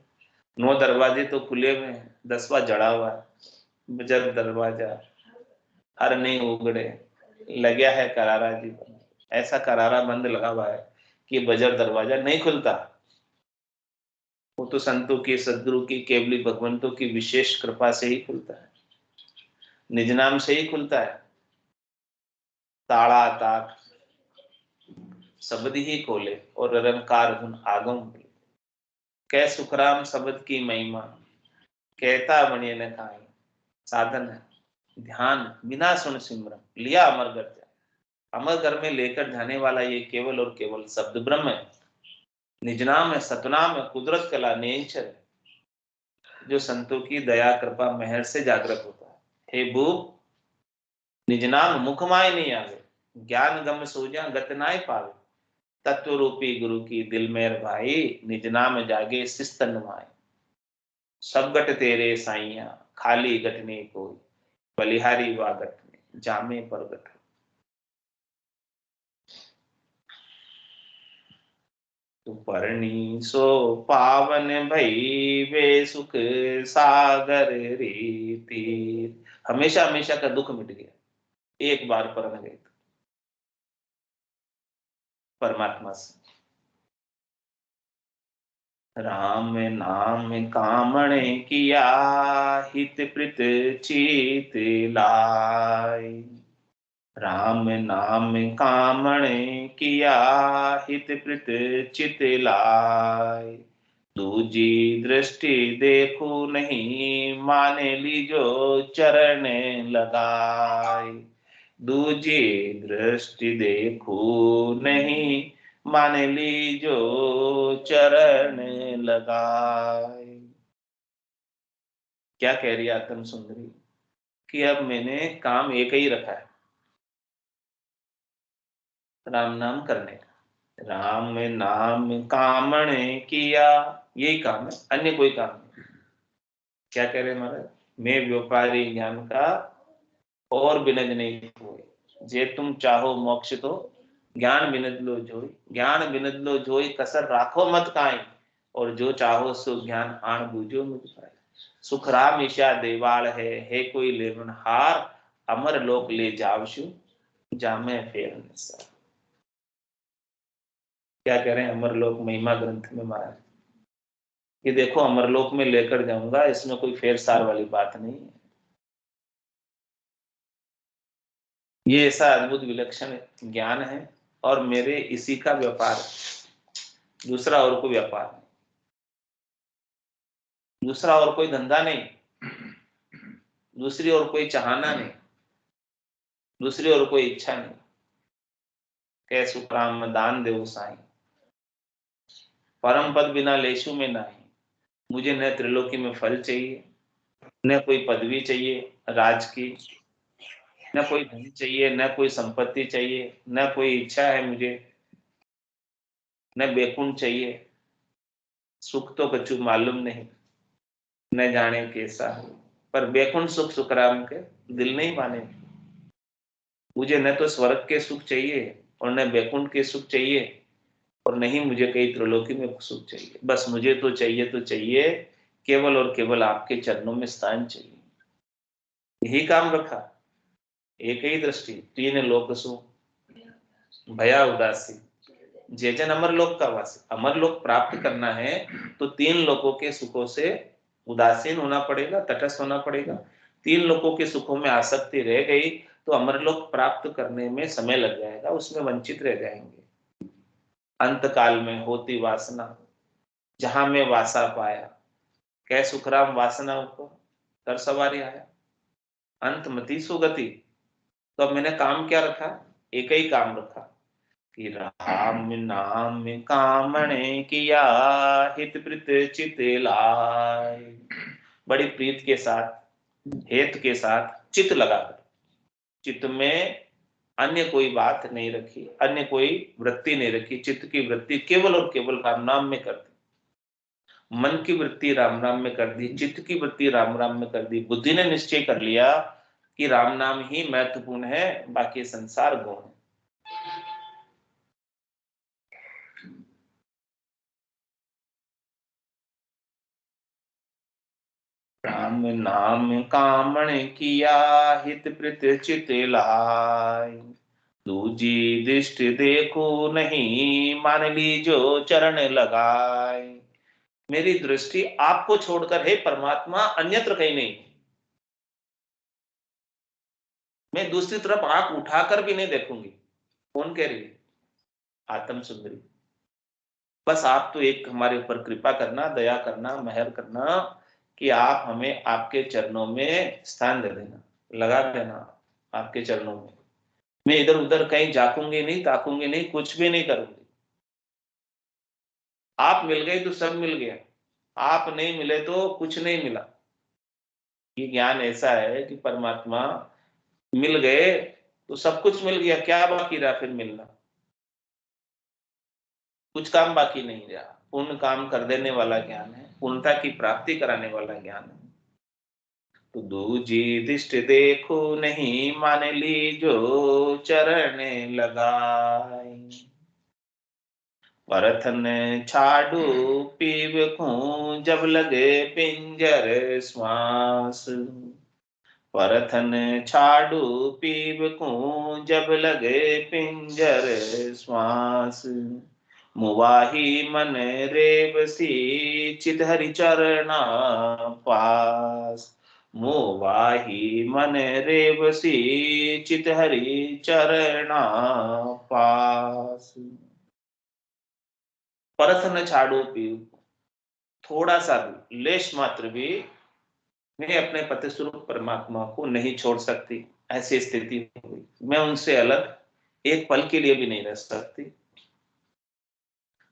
9 दरवाजे तो खुले हुए हैं, 10वां जड़ा हुआ है। जब दरवाजा हर नहीं उगड़े, लगा है करारा जीवन, ऐसा करारा बंद लगा हुआ है कि बजर दरवाजा नहीं खुलता। वो तो संतों की, सदगुरु की, केवली भगवंतों की विशेष कृपा से ही खुलता है, निज नाम से ही खुलता है। ताड़ा ताक शब्द ही खोले और निरंकार धुन आगम बोले, कै सुखराम शब्द की महिमा, कहता बने न खाए। साधन है ध्यान, बिना सुन सिमरन लिया अमर घर जाए। अमर घर में लेकर जाने वाला ये केवल और केवल शब्द ब्रह्म है, निज नाम है, सतनाम है, कुदरत कला नेचर है, जो संतों की दया कृपा मेहर से जागृत होता है। हे भूप निज नाम मुख माय नहीं आवे, ज्ञान गम सोजा गत नाय पावे। तत्व रूपी गुरु की दिल मेर भाई, निज नाम जागे सिस्तन माय। सब गट तेरे साइया खाली गट ने कोई, बलिहारी वा गट में जामे पर गट। परनी सो पावन भई वे सुख सागर रे तीर। हमेशा हमेशा का दुख मिट गया, एक बार परन गए परमात्मा से। राम नाम कामणे किया, हित प्रीत चीत लाय। राम नाम कामणे किया, हित प्रीत चित लाय। दूजी दृष्टि देखू नहीं, माने लीजो चरण लगाए। दूजी दृष्टि देखू नहीं, मान लीजो चरण लगाए। क्या कह रही है आत्म सुंदरी कि अब मैंने काम एक ही रखा है, राम नाम करने का। राम नाम कामणे किया, यही काम है, अन्य कोई काम नहीं। क्या कह रहे महाराज, मैं व्यापारी ज्ञान का और बिनज नहीं हुए। जे तुम चाहो मोक्ष तो ज्ञान बिनद लो जोई, ज्ञान बिनद लो जोई, कसर राखो मत काई। और जो चाहो सो ज्ञान आन बूझो मुझ पाए। सुख राम ईशा देवाल है कोई लेवन हार। अमर लोक ले जावशु, जामे फेर निसार। क्या कह रहे हैं अमरलोक महिमा ग्रंथ में महाराज, ये देखो अमरलोक में लेकर जाऊंगा, इसमें कोई फेर सार वाली बात नहीं है। ये ऐसा अद्भुत विलक्षण ज्ञान है और मेरे इसी का व्यापार है, दूसरा और कोई व्यापार नहीं, दूसरा और कोई धंधा नहीं, दूसरी और कोई चाहना नहीं, दूसरी और कोई इच्छा नहीं। कै सुखराम दान देव साईं, परम पद बिना लेशु में नाही। मुझे न त्रिलोकी में फल चाहिए, न कोई पदवी चाहिए राज की, न कोई धन चाहिए, न कोई संपत्ति चाहिए, न कोई इच्छा है मुझे, न बैकुंठ चाहिए। सुख तो कछु मालूम नहीं, न जाने कैसा, पर बैकुंठ सुख सुखराम के दिल नहीं माने। मुझे न तो स्वर्ग के सुख चाहिए और न बैकुंठ के सुख चाहिए और नहीं मुझे कई त्रिलोकी में सुख चाहिए। बस मुझे तो चाहिए केवल और केवल आपके चरणों में स्थान चाहिए। यही काम रखा, एक ही दृष्टि, तीन लोक सु भया उदासी। जैजन अमरलोक का वासी, अमरलोक प्राप्त करना है तो 3 लोकों के सुखों से उदासीन होना पड़ेगा, तटस्थ होना पड़ेगा। 3 लोकों के सुखों में आसक्ति रह गई तो अमरलोक प्राप्त करने में समय लग जाएगा, उसमें वंचित रह जाएंगे। अंत काल में होती वासना, जहां में वासा पाया, कै सुखराम वासना ऊपर कर सवारी आया। अंत मति सुगति। तो अब मैंने काम क्या रखा? एक ही काम रखा कि राम नाम कामणे किया, हित प्रीत चित लाय। बड़ी प्रीत के साथ, हेत के साथ, चित लगाकर, चित्त में अन्य कोई बात नहीं रखी, अन्य कोई वृत्ति नहीं रखी। चित्त की वृत्ति केवल और केवल राम नाम में कर दी, मन की वृत्ति राम नाम में कर दी, चित्त की वृत्ति राम नाम में कर दी। बुद्धि ने निश्चय कर लिया कि राम नाम ही महत्वपूर्ण है, बाकी संसार गौण है। राम नाम कामण किया, हित प्रीत चित लाय। दूजी दृष्टि देखो नहीं, मान लीजो चरण लगाए। मेरी दृष्टि आपको छोड़कर है परमात्मा, अन्यत्र कहीं नहीं। मैं दूसरी तरफ आंख उठाकर भी नहीं देखूंगी। कौन कह रही है? आत्म सुंदरी। बस आप तो एक हमारे ऊपर कृपा करना, दया करना, मेहर करना कि आप हमें आपके चरणों में स्थान दे देना, लगा देना आपके चरणों में। मैं इधर उधर कहीं झाकूंगी नहीं, ताकूंगी नहीं, कुछ भी नहीं करूंगी। आप मिल गए तो सब मिल गया, आप नहीं मिले तो कुछ नहीं मिला। ये ज्ञान ऐसा है कि परमात्मा मिल गए तो सब कुछ मिल गया, क्या बाकी रहा फिर मिलना? कुछ काम बाकी नहीं रहा। पूर्ण काम कर देने वाला ज्ञान है, पूर्णता की प्राप्ति कराने वाला ज्ञान है। तो दूजी दृष्टि देखो नहीं, मान लीजो चरण लगाई। परथन छाड़ू पीव खूं, जब लगे पिंजर श्वास। परथन छाड़ू पीव खूं, जब लगे पिंजर श्वास। मुवाही मन रेवसी, चित हरि चरणा पास। मुवाही मन रेवसी, चित हरि चरणा पास। परथ न छाड़ो पीव, थोड़ा सा भी, लेश मात्र भी मैं अपने पति स्वरूप परमात्मा को नहीं छोड़ सकती। ऐसी स्थिति हुई, मैं उनसे अलग एक पल के लिए भी नहीं रह सकती।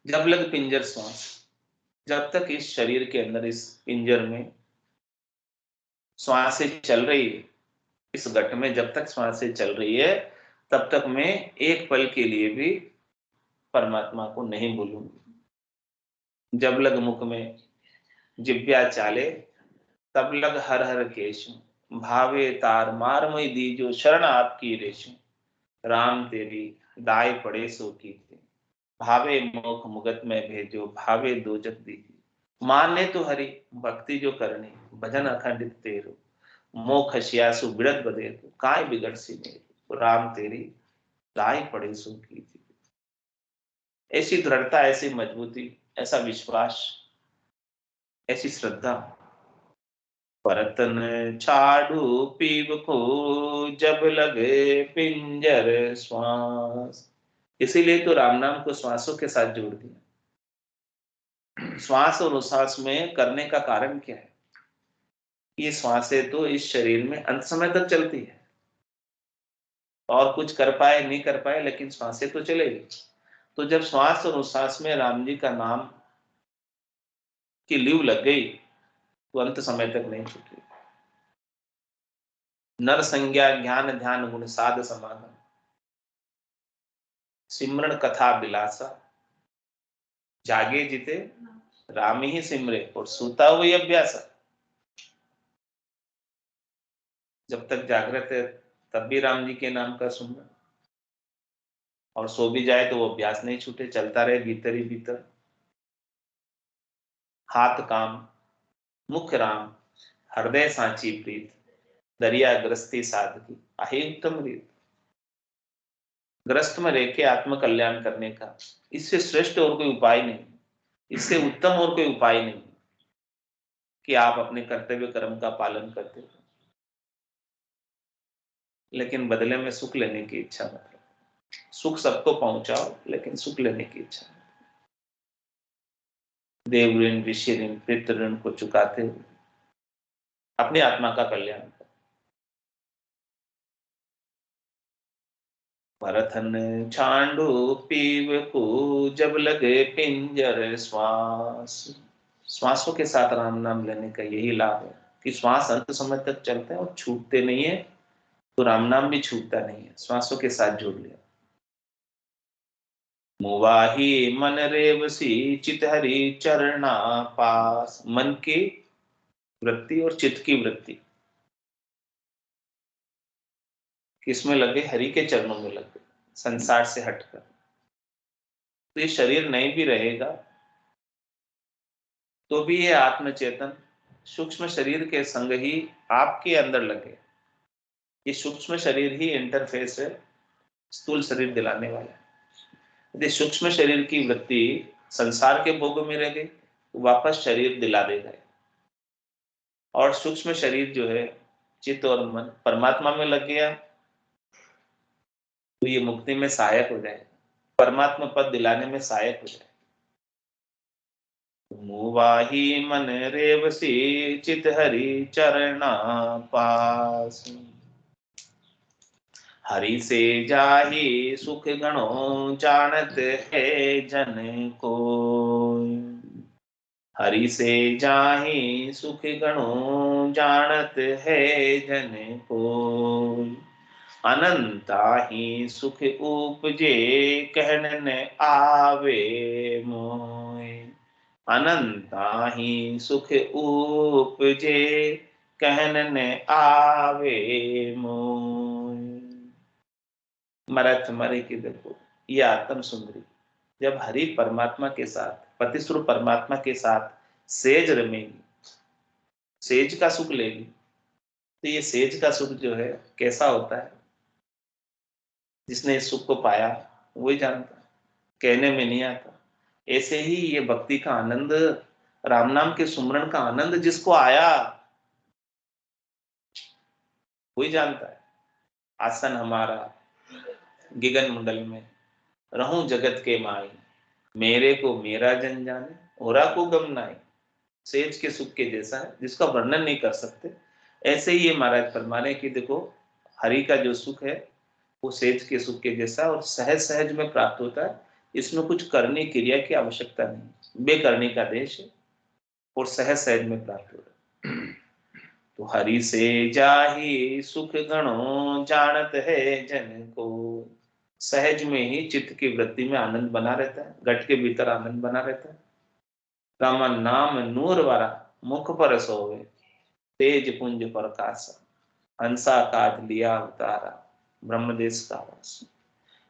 जब लग पिंजर श्वास, जब तक इस शरीर के अंदर, इस पिंजर में श्वासें चल रही है, इस घट में जब तक श्वासें चल रही है, तब तक मैं एक पल के लिए भी परमात्मा को नहीं भूलूंगी। जब लग मुख में जिब्या चाले, तब लग हर हर केशु। भावे तार मार मई दीजो, शरण आपकी रेशु। राम तेरी दाय पड़े सो कीते, भावे मोख मुगत में भेजो, भावे दोजक दीजिए। माने तो हरि भक्ति जो करनी, भजन अखंडित तेरो। मोख हसियासु बिड़त बदे, तो काय बिगड़ सी मेरी। राम तेरी दाय पड़े सो कीजिए। ऐसी दृढ़ता, ऐसी मजबूती, ऐसा विश्वास, ऐसी श्रद्धा। परतन छाड़ू पीव को, जब लगे पिंजर श्वास। इसीलिए तो राम नाम को श्वासों के साथ जोड़ दिया। श्वास और उश्वास में करने का कारण क्या है? ये श्वासें तो इस शरीर में अंत समय तक चलती है, और कुछ कर पाए नहीं कर पाए, लेकिन श्वासें तो चलेगी। तो जब श्वास और उश्वास में राम जी का नाम की लीव लग गई, तो अंत समय तक नहीं छूटी। नर संज्ञा ज्ञान ध्यान गुण साध समागम, सिमरण कथा बिलासा। जागे जिते राम ही सिमरे, और सूता हुई अभ्यास। जब तक जागृत है तब भी राम जी के नाम का सुनना, और सो भी जाए तो वो अभ्यास नहीं छूटे, चलता रहे भीतर ही भीतर। हाथ काम, मुख राम, हृदय सांची प्रीत। दरिया ग्रस्ती साधकी, आहे उत्तम रीत। ग्रस्त में रह के आत्म कल्याण करने का, इससे श्रेष्ठ और कोई उपाय नहीं, इससे उत्तम और कोई उपाय नहीं कि आप अपने कर्तव्य कर्म का पालन करते हो, लेकिन बदले में सुख लेने की इच्छा मत रखो। सुख सबको पहुंचाओ, लेकिन सुख लेने की इच्छा नहीं। देव ऋण, ऋषि ऋण, पितृ ऋण को चुकाते हुए अपनी आत्मा का कल्याण करो। भरथन छांडू पीव को, जब लगे पिंजर श्वास। श्वासों के साथ राम नाम लेने का यही लाभ है कि श्वास अंत समय तक चलते हैं और छूटते नहीं है, तो राम नाम भी छूटता नहीं है, श्वासों के साथ जोड़ लिया। मुवाही मन रेवसी, चित हरि चरणा पास। मन की वृत्ति और चित्त की वृत्ति किसमें लगे? हरि के चरणों में लगे, संसार से हटकर। तो ये शरीर नहीं भी रहेगा तो भी ये आत्मचेतन सूक्ष्म शरीर के संग ही आपके अंदर लगे। ये सूक्ष्म शरीर ही इंटरफेस है स्थूल शरीर दिलाने वाला। यदि सूक्ष्म शरीर की वृत्ति संसार के भोगों में रह गई तो वापस शरीर दिला देगा, और सूक्ष्म शरीर जो है चित्त और मन परमात्मा में लग गया तो ये मुक्ति में सहायक हो जाएगा, परमात्मा पद दिलाने में सहायक हो जाएगा। मुवाही मन रेवसी, चित हरि चरणा पास। हरि से जाहि सुख गणों, जानत है जन को। हरि से जाहि सुख गणों, जानत है जन को। अनंता ही सुख उपजे, कहन न आवे मोय। अनंता ही सुख उपजे, कहन न आवे मोय। मरथ मरे की देखो ये आत्म सुंदरी जब हरि परमात्मा के साथ, पतिस्वरूप परमात्मा के साथ सेज रमेगी, सेज का सुख लेगी, तो ये सेज का सुख जो है कैसा होता है, जिसने इस सुख को पाया वही जानता, कहने में नहीं आता। ऐसे ही ये भक्ति का आनंद, राम नाम के सुमरण का आनंद जिसको आया वही जानता है। आसन हमारा गिगन मंडल में, रहूं जगत के माई। मेरे को मेरा जन जाने, औरा को गम नाई। सेज के सुख के जैसा है जिसका वर्णन नहीं कर सकते। ऐसे ही ये महाराज फरमाने की देखो हरि का जो सुख है वो सेज के सुख के जैसा और सहज सहज में प्राप्त होता है। इसमें कुछ करने क्रिया की आवश्यकता नहीं, बेकरनी का देश है और सहज सहज में प्राप्त होता है। तो हरि से जाहि सुख गणों, जानत है जन को। सहज में ही चित्त की वृत्ति में आनंद बना रहता है, घट के भीतर आनंद बना रहता है। राम नाम नूर वारा, मुख पर सोवे, तेज पुंज प्रकाश। हंसा काज लिया अवतारा, ब्रह्मदेश का वास।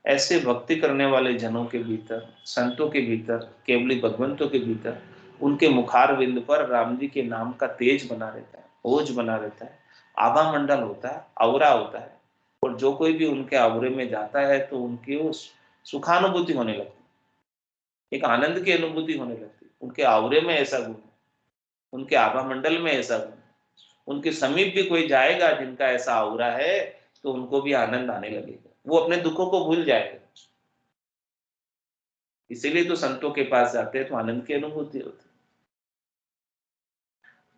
ऐसे भक्ति करने वाले जनों के भीतर, संतों के भीतर, केवली भगवंतों के भीतर, उनके मुखार बिंद पर राम जी के नाम का तेज बना रहता है, ओज बना रहता है, आभा मंडल होता है, औरा होता है। और जो कोई भी उनके आवरे में जाता है तो उनकी उस सुखानुभूति होने लगती है, एक आनंद की अनुभूति होने लगती है। उनके आवरे में ऐसा गुण है, उनके आभा मंडल में ऐसा गुण है। उनके समीप भी कोई जाएगा जिनका ऐसा आवरा है तो उनको भी आनंद आने लगेगा, वो अपने दुखों को भूल जाएगा। इसीलिए तो संतों के पास जाते हैं तो आनंद की अनुभूति होती है।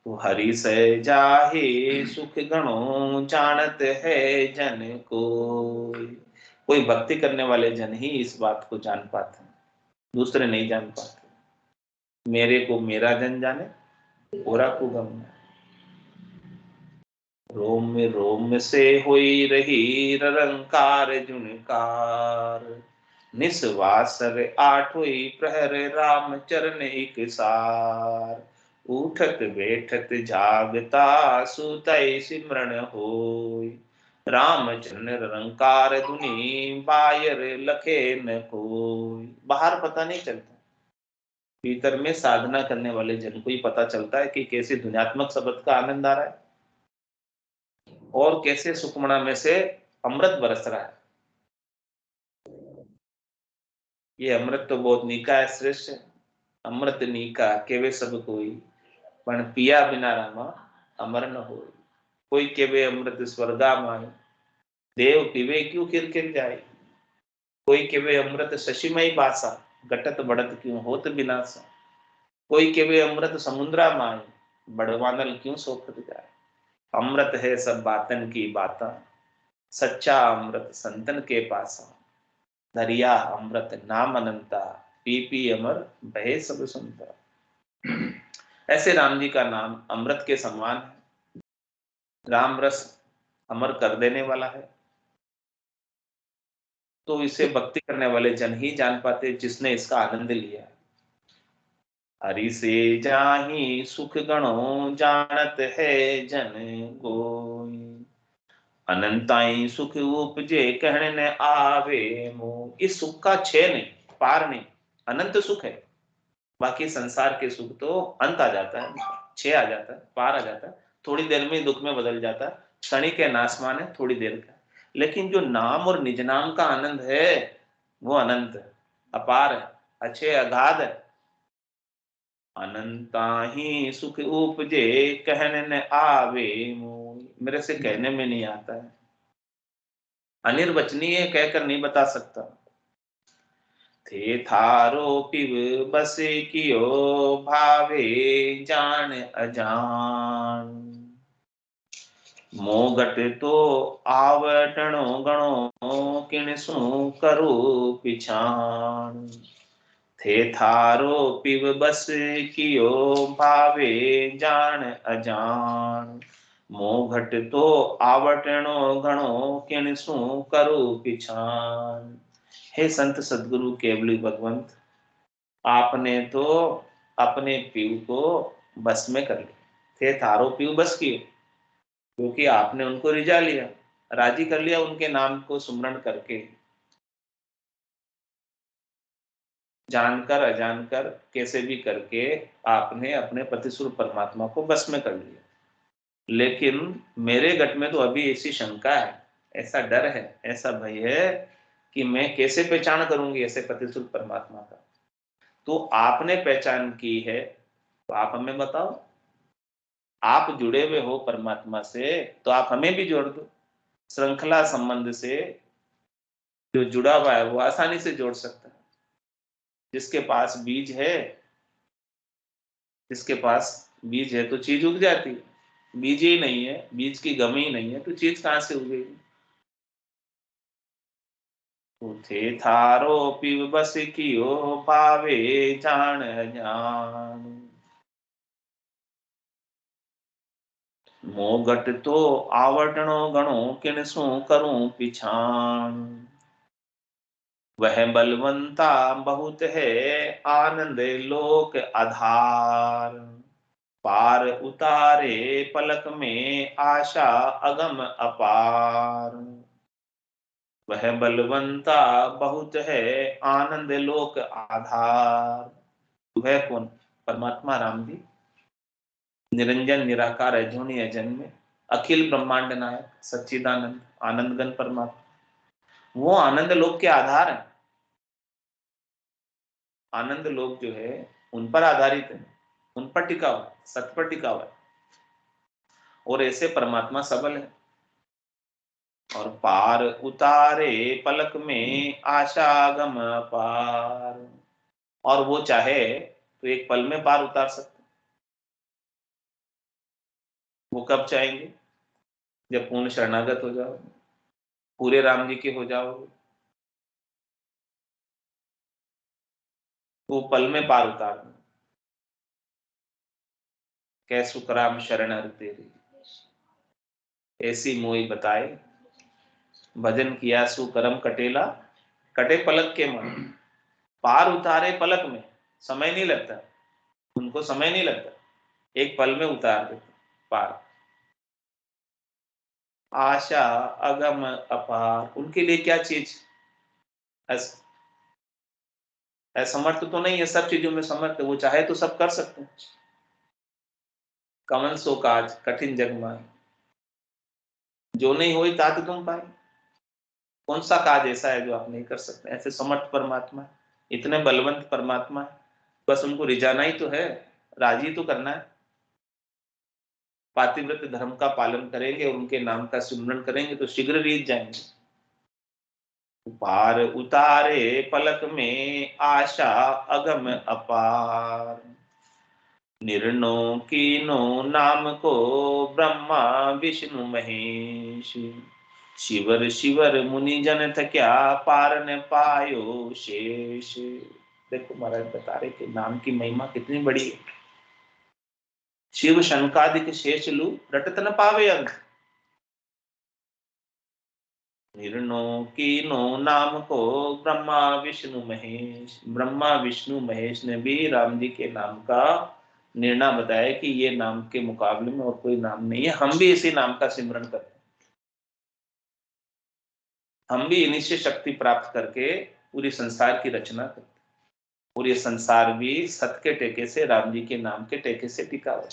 तो हरि से जाहे सुख गणों, जानत है जन को। कोई भक्ति करने वाले जन ही इस बात को जान पाते हैं, दूसरे नहीं जान पाते। मेरे को मेरा जन जाने, औरा को गम न। रोम से होई रही रंकार जुनकार। निस्वासर आठोई प्रहर, राम चरण एक सार। उठत बैठत जागता, सुतई सिमरण होय। रामचंद्र रंकार धुनि, बायर लखे न कोय। बाहर पता नहीं चलता, भीतर में साधना करने वाले जन को ही पता चलता है कि कैसे ध्वन्यात्मक शब्द का आनंद आ रहा है और कैसे सुखमणा में से अमृत बरस रहा है। ये अमृत तो बहुत नीका है, श्रेष्ठ है। अमृत नीका केवे सब कोई, पण पिया बिना रामा अमर न होय। कोई केवे अमृत स्वर्गा माई, देव पीवे क्यों किरकिर जाए। कोई केवे अमृत शशिमय बासा, घटत बढ़त क्यों होत विनाशा। कोई केवे अमृत समुद्रा माय, बड़वानल क्यों सोखत जाए। अमृत है सब बातन की बाता, सच्चा अमृत संतन के पासा। दरिया अमृत नाम अनंता, पी पी अमर बहे सब सुनता। ऐसे राम जी का नाम अमृत के समान है। राम रस अमर कर देने वाला है। तो इसे भक्ति करने वाले जन ही जान पाते, जिसने इसका आनंद लिया। हरि से जाहि सुख गणों, जानत है जन कोई। अनंताई सुख उपजे, कहने न आवे मोह। इस सुख का क्षय नहीं, पार नहीं, अनंत सुख है। बाकी संसार के सुख तो अंत आ जाता है, क्षय आ जाता है, पार आ जाता है, थोड़ी देर में दुख में बदल जाता है, क्षणिक है, नासमान है, थोड़ी देर का। लेकिन जो नाम और निज नाम का आनंद है, वो अनंत है, अपार है, अच्छे अगाध है। अनंता ही सुख उपजे, कहने न आवे मोहि। मेरे से कहने में नहीं आता है, अनिर्वचनीय कहकर नहीं बता सकता। थे थारो पिब बस कियो, भावे जान अजान। मोगट तो आवटणो गणो, किणसु करु पिछान। थे थारो पिब बस कियो, भावे जान अजान। मोघट तो आवटणो गणो, किणसु करु पिछान। हे संत सदगुरु केवली भगवंत, आपने तो अपने पीव को बस में कर लिया। थे थारो पीव बस कियो, क्योंकि आपने उनको रिझा लिया, राजी कर लिया उनके नाम को सुमरण करके। जानकर अजानकर कैसे भी करके आपने अपने पतिस्वरूप परमात्मा को बस में कर लिया। लेकिन मेरे गट में तो अभी ऐसी शंका है, ऐसा डर है, ऐसा भय है कि मैं कैसे पहचान करूंगी ऐसे पतिस्वरूप परमात्मा का। तो आपने पहचान की है, तो आप हमें बताओ। आप जुड़े हुए हो परमात्मा से, तो आप हमें भी जोड़ दो। श्रृंखला संबंध से जो जुड़ा हुआ है वो आसानी से जोड़ सकता है। जिसके पास बीज है, जिसके पास बीज है तो चीज उग जाती है। बीज ही नहीं है, बीज की गम ही नहीं है, तो चीज कहां से उगेगी। थे थारो पिव बस कियो, पावे जान जान। मोगट तो आवटणो गणो, किणसु करूं पिछान। वह बलवंता बहुत है, आनंद लोक आधार। पार उतारे पलक में, आशा अगम अपार। वह बलवंता बहुत है, आनंद लोक आधार। वह कौन? परमात्मा राम जी, निरंजन निराकार अजूनी अजन्मे, अखिल ब्रह्मांड नायक, सच्चिदानंद आनंद घन परमात्मा। वो आनंद लोक के आधार है। आनंद लोक जो है उन पर आधारित है, उन पर टिका हुआ, सत्य पर टिका हुआ है। और ऐसे परमात्मा सबल है। और पार उतारे पलक में, आशा गम पार। और वो चाहे तो एक पल में पार उतार सकते। वो कब चाहेंगे? जब पूर्ण शरणागत हो जाओ, पूरे राम जी के हो जाओगे, वो पल में पार उतार दो। कै सुखराम शरण हर तेरी, ऐसी मोई बताए। भजन किया सु करम कटेला, कटे पलक के मन। पार उतारे पलक में, समय नहीं लगता उनको, समय नहीं लगता, एक पल में उतार देते पार। आशा अगम अपार, उनके लिए क्या चीज? असमर्थ तो नहीं है, सब चीजों में समर्थ है। वो चाहे तो सब कर सकते हैं। कमन सो काज कठिन जग माय, जो नहीं हुई तात तुम पाए। कौन सा काज ऐसा है जो आप नहीं कर सकते? ऐसे समर्थ परमात्मा है, इतने बलवंत परमात्मा है। बस उनको रिझाना ही तो है, राजी तो करना है। पातिव्रत धर्म का पालन करेंगे और उनके नाम का सिमरन करेंगे तो शीघ्र रीझ जाएंगे। पार उतारे पलक में आशा अगम अपार। निर्णो कीनो नाम को ब्रह्मा विष्णु महेश। शिवर शिवर मुनि जन थक्या पार न पायो शेष। देखो महाराज बता रहे कि नाम की महिमा कितनी बड़ी है। शिव शंकादिक शेष लू रटत न पावे अंत। निर्णो कीनो नाम को ब्रह्मा विष्णु महेश। ब्रह्मा विष्णु महेश ने भी राम जी के नाम का निर्णय बताया कि ये नाम के मुकाबले में और कोई नाम नहीं है। हम भी इसी नाम का सिमरन करते हैं। हम भी इन्हीं से शक्ति प्राप्त करके पूरी संसार की रचना करते हैं। और ये संसार भी सत के टेके से, राम जी के नाम के टेके से टिका हुआ है।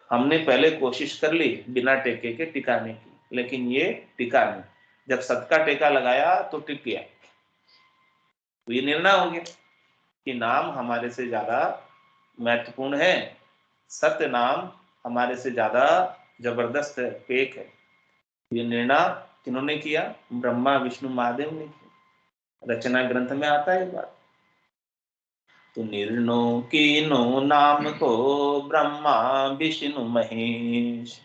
हमने पहले कोशिश कर ली बिना टेके के टिकाने की, लेकिन ये टिका नहीं। जब सत का टेका लगाया तो टिक गया। तो ये निर्णय हो गया कि नाम हमारे से ज्यादा महत्वपूर्ण है, सत्य नाम हमारे से ज्यादा जबरदस्त है, पेक है। ये निर्णय किन्होंने किया? ब्रह्मा विष्णु महादेव ने किया। रचना ग्रंथ में आता है बात। तो निर्णो कीनो नाम को ब्रह्मा विष्णु महेश।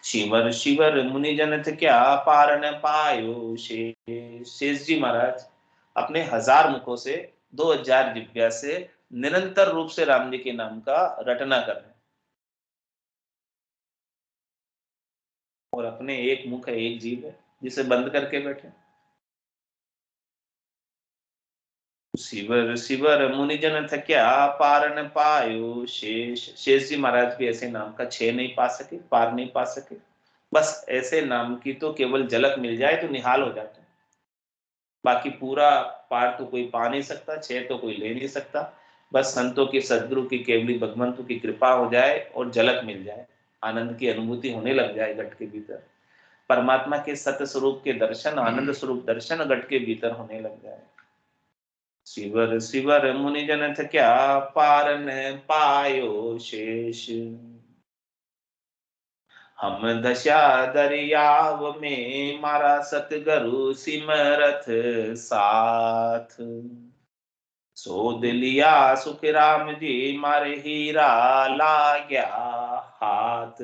शिवर शिवर मुनि जन थे क्या पार न पायो शेष। शेष जी महाराज अपने 1000 मुखों से 2000 जिह्वा से निरंतर रूप से राम जी के नाम का रटना कर रहे हैं। और अपने एक मुख है, एक जीव है जिसे बंद करके बैठे। शिवर शिवर मुनि जन थक्या पार न पायो शेष। शेष जी महाराज भी ऐसे नाम का छे नहीं पा सके, पार नहीं पा सके। बस ऐसे नाम की तो केवल झलक मिल जाए तो निहाल हो जाते हैं। बाकी पूरा पार तो कोई पा नहीं सकता, छह तो कोई ले नहीं सकता। बस संतों की, सदगुरु की, केवली भगवंतों की कृपा हो जाए और झलक मिल जाए, आनंद की अनुभूति होने लग जाए घट के भीतर। परमात्मा के सत्य स्वरूप के दर्शन, आनंद स्वरूप दर्शन घट के भीतर होने लग जाए। शिवर शिवर मुनि जन थ क्या पार न पायो शेष। हम दशा दरियाव में मारा सतगुरु सिमरथ साथ। सोध लिया सुख राम जी मारे हीरा ला गया हाथ।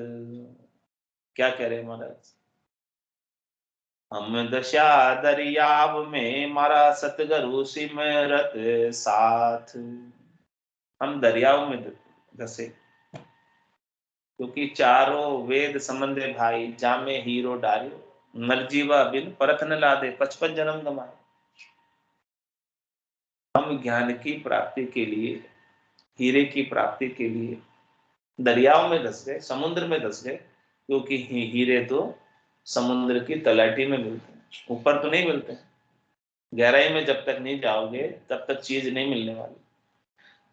क्या कह रहे महाराज? हम दशा दरियाव में मारा सतगुरु सिमरत साथ। हम दरियाव में धसे, क्योंकि चारों वेद संबंधे भाई जामे हीरो डारियो। नरजीवा बिन परत न लादे 55 जन्म गमाए। हम ज्ञान की प्राप्ति के लिए, हीरे की प्राप्ति के लिए दरियाओं में धस गए, समुद्र में धस गए। क्योंकि हीरे तो समुद्र की तलहटी में मिलते हैं, ऊपर तो नहीं मिलते। गहराई में जब तक नहीं जाओगे तब तक चीज नहीं मिलने वाली।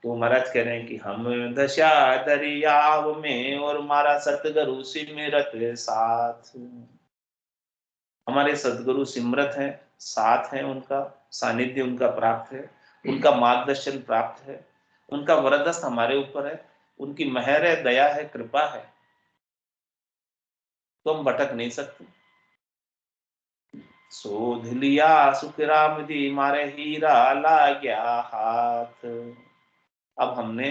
तो महाराज कह रहे हैं कि हम दशा दरियाव में और मारा सतगुरु सिमरत साथ। हमारे सदगुरु सिमरत हैं, साथ है, उनका सानिध्य उनका प्राप्त है, उनका मार्गदर्शन प्राप्त है, उनका वरदस्त हमारे ऊपर है, उनकी मेहर है, दया है, कृपा है। तो हम भटक नहीं सकते। सोध लिया सुख राम जी मारे हीरा ला गया हाथ। अब हमने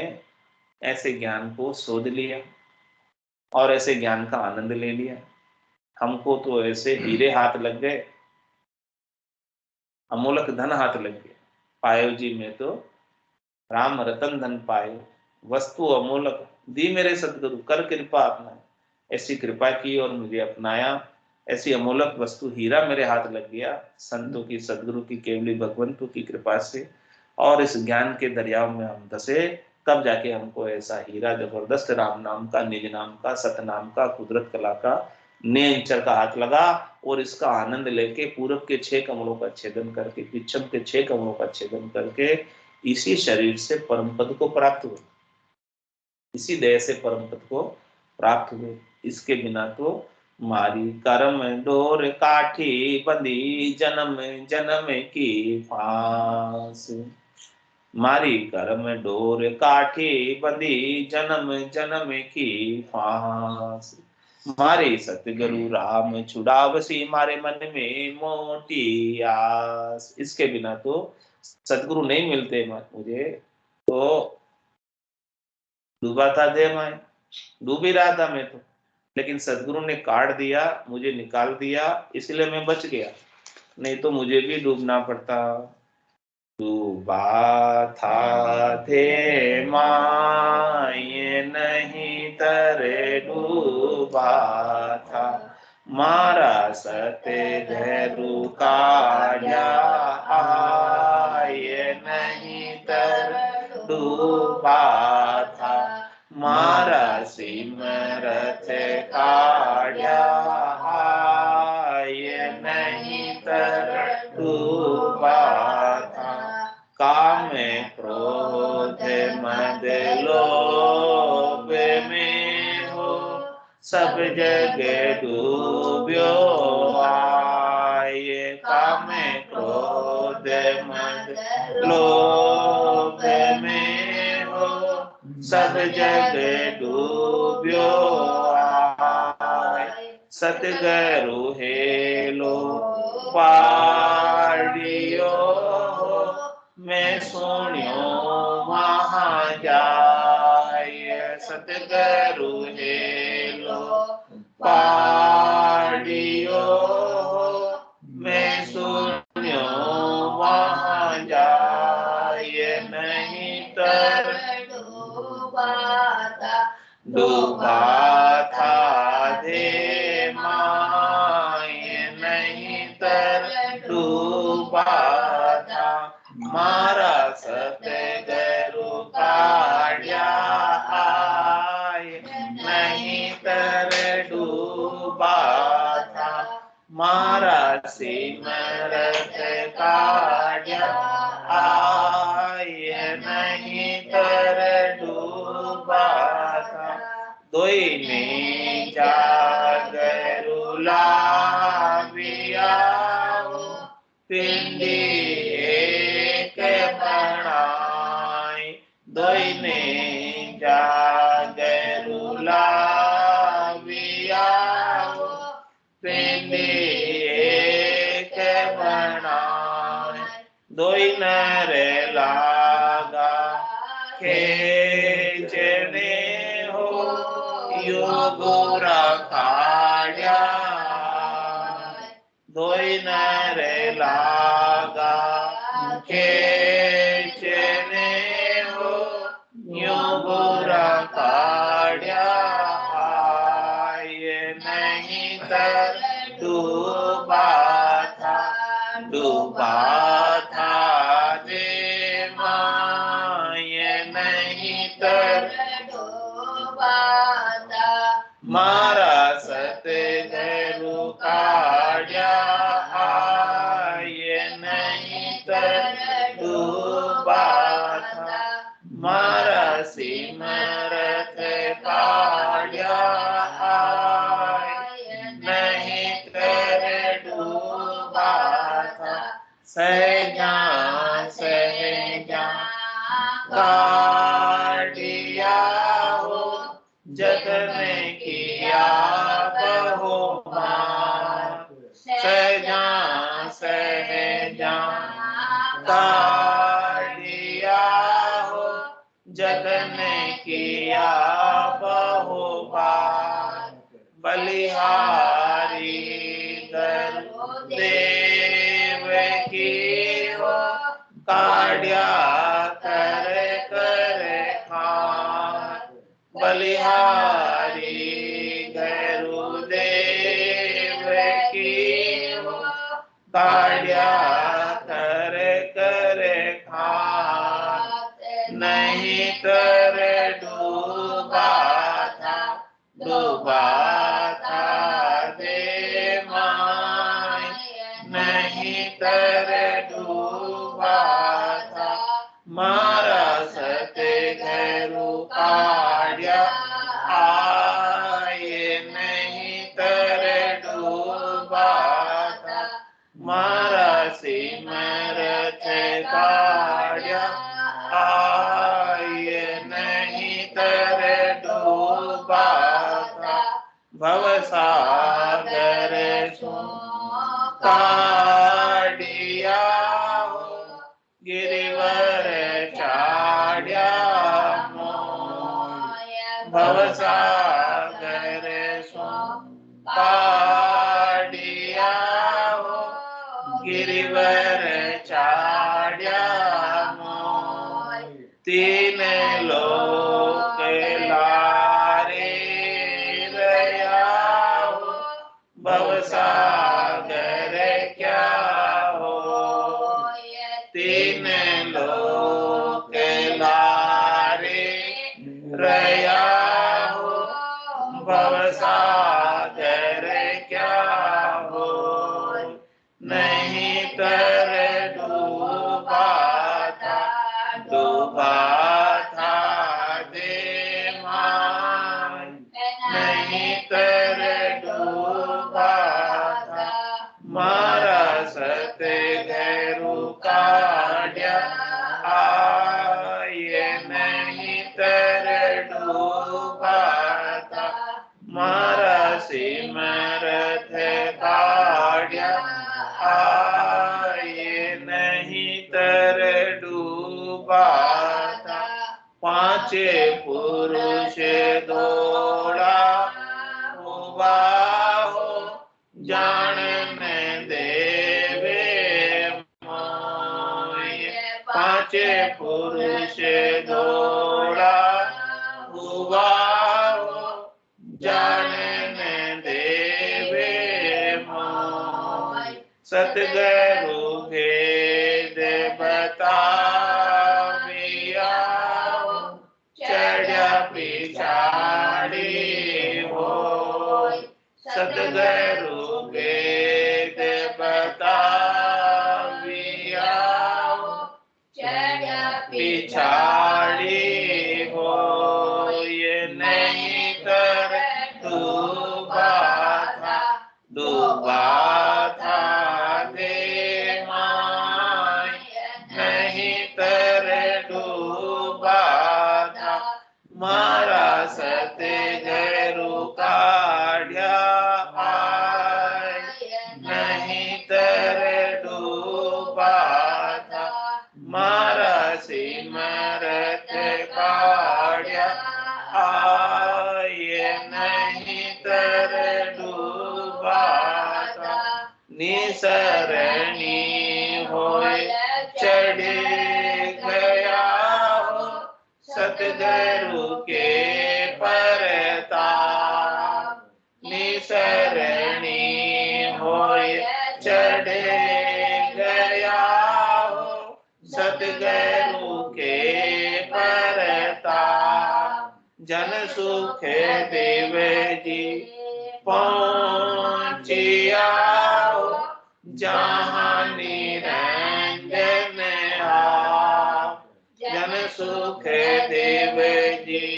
ऐसे ज्ञान को शोध लिया और ऐसे ज्ञान का आनंद ले लिया। हमको तो ऐसे हीरे हाथ लग गए, अमूलक धन हाथ लग गया। पायो जी में तो राम रतन धन पायो, वस्तु अमूलक दी मेरे सदगुरु कर कृपा अपनाए। ऐसी कृपा की और मुझे अपनाया। ऐसी अमूलक वस्तु हीरा मेरे हाथ लग गया संतों की, सदगुरु की, केवली भगवंतों की कृपा से। और इस ज्ञान के दरियाव में हम धसे, तब जाके हमको ऐसा हीरा जबरदस्त राम नाम का, निज नाम का, सतनाम का, कुदरत कला का नेचर का हाथ लगा। और इसका आनंद लेके पूरब के 6 कमलों का छेदन करके, पश्चिम के 6 कमलों का छेदन करके इसी शरीर से परम पद को प्राप्त हुए, इसी देह से परम पद को प्राप्त हुए। इसके बिना तो मारी कर्म डोर काठी बंदी जन्म जन्म की फांस। मारी कर्म डोर काठी बंदी जन्म जन्म की फांस। मारे सतगुरु राम छुड़ावसी, मारे मन में मोटी आस। इसके बिना तो सतगुरु नहीं मिलते मुझे, तो डूबा था देह माय, डूब ही रहा था मैं तो, लेकिन सतगुरु ने काट दिया, मुझे निकाल दिया, इसलिए मैं बच गया, नहीं तो मुझे भी डूबना पड़ता। डूबा था थे माये नहीं तरे डूबा था, मारा सतगुरु काया आये नहीं तर डूबा था, मारा सिमरत काया आये नहीं तर डूबा था। काम क्रोध मद लोभ में हो, सब जग डूब्यो आए। काम क्रोध मद लोभ में हो, सब जग डूब्यो आए। सतगुरु हेलो पाड़ियो, मैं सुनियो वहाँ जाय। सतगुरु हेलो पाड़ियो, मैं सुनियो वहाँ जाय। नहीं तर डूबा था दे माय, नहीं तर डूबा था, मारा सतगुरु काया आय। नहीं तर डूबा था, मारा सिमरत काया आय। नहीं तर डूबा था, दोई ने जागरु लाविया, पिंडी एक बनाई। दोई ने जागरु लाविया, पिंडी एक बनाई। दोई नर लागा खेचने हो, योगोरा खाया। दोई नर लागा खेचने हो, योगोरा खाया। ये नहीं तर डूबा था, डूबा था दे माय। नहीं तर मारा सतगुरु काया आय। नहीं तर डूबा था, मारा सिमरत काया आय। नहीं तर डूबा था, सहजा सहजा काटिया हो, जतन किया बहुमान। सहजा सहजा काटिया हो, जतन किया बहुबार। बलिहारी देव की हो, काढ़िया कर कर खान। बलिहारी गुरुदेव की हो, काढ़िया कर कर खान। नहीं तर डूबा था, डूबा था दे माय। नहीं तर डूबा था, मारा सतगुरु काढ़िया आय। नहीं तर डूबा था, मारा सिमरत काढ़िया आय। नहीं तर डूबा था, भव सागर सो काढ़िया हो, गिरिवर चाढ़िया मोय। भव सागर सो काढ़िया हो, गिरिवर चाढ़िया मोय। तीन लोक लारे रया हो, भव सागर क्या हो। तीन लोक लारे रया हो, भव सागर क्या हो। नहीं कर डूबा था दे मान, नहीं कर डूबा था मारा सत गैरु काढ़िया आये। नहीं तर डूबा था मारा सिमरत काढ़िया आये। नहीं तर डूबा था पांचे पुरुष दौड़ा हुआ हो, जान में देवे मोय। पांचे पुरुष दौड़ा हुआ हो, जान में देवे मोय। सतगुरु भेद बताविया हो, चढ़िया पिछाड़ी होय। सतगुरु भेद बताविया हो, चढ़िया पिछाड़ी होय। नहीं कर डूबा था दे माय। नहीं तर डूबा था मारा सतगुरु काढ़िया आय। नहीं तर डूबा था मारा सिमरत काढ़िया आय। नहीं तर डूबा था निसरणी होय चढ़ गया हो, सतगुरु के परताप। निसरणी होय चढ़ गया हो, सतगुरु के परताप। जन सुख देव जी पहुँचिया हो, जहाँ निरंजन आप। जन सुख देव जी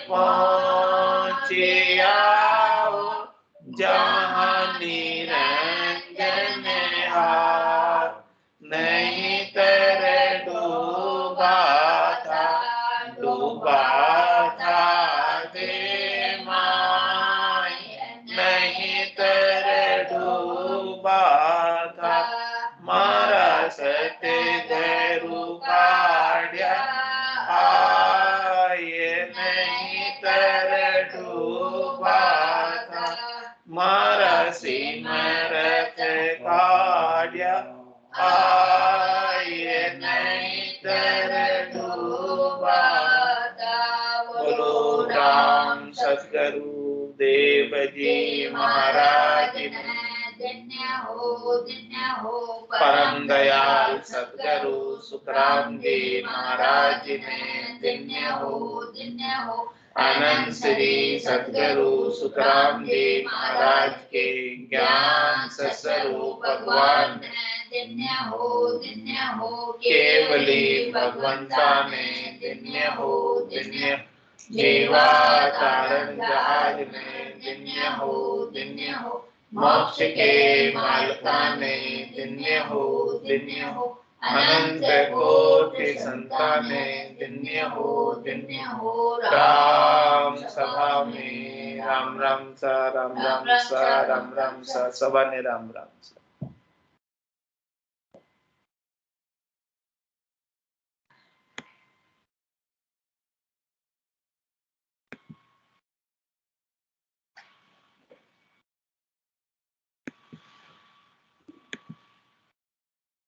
पहुँचिया हो, जहाँ निरंजन आप। नहीं तर डूबा था दे माय। नहीं तर डूबा था मारा सतगुरु काढ़िया आये। नहीं तर डूबा था मारा सिमरत काढ़िया आये। नहीं तर डूबा था। बोलो राम सतगुरु देव जी महाराज धन्य हो परम दयाल सतगुरु सुखराम जी महाराज ने धन्य हो। अनंत श्री सतगुरु सुखराम जी महाराज के ज्ञान स्वरूप भगवान धन्य हो। केवली भगवंता ने धन्य हो। जीवा तारण जहाज में धन्य हो। मोक्ष के मालका ने धन्य हो। अनंत कोटि संताने धन्य हो। राम सभा में राम राम सा, राम राम सा, राम राम सा, सभाने राम राम सा।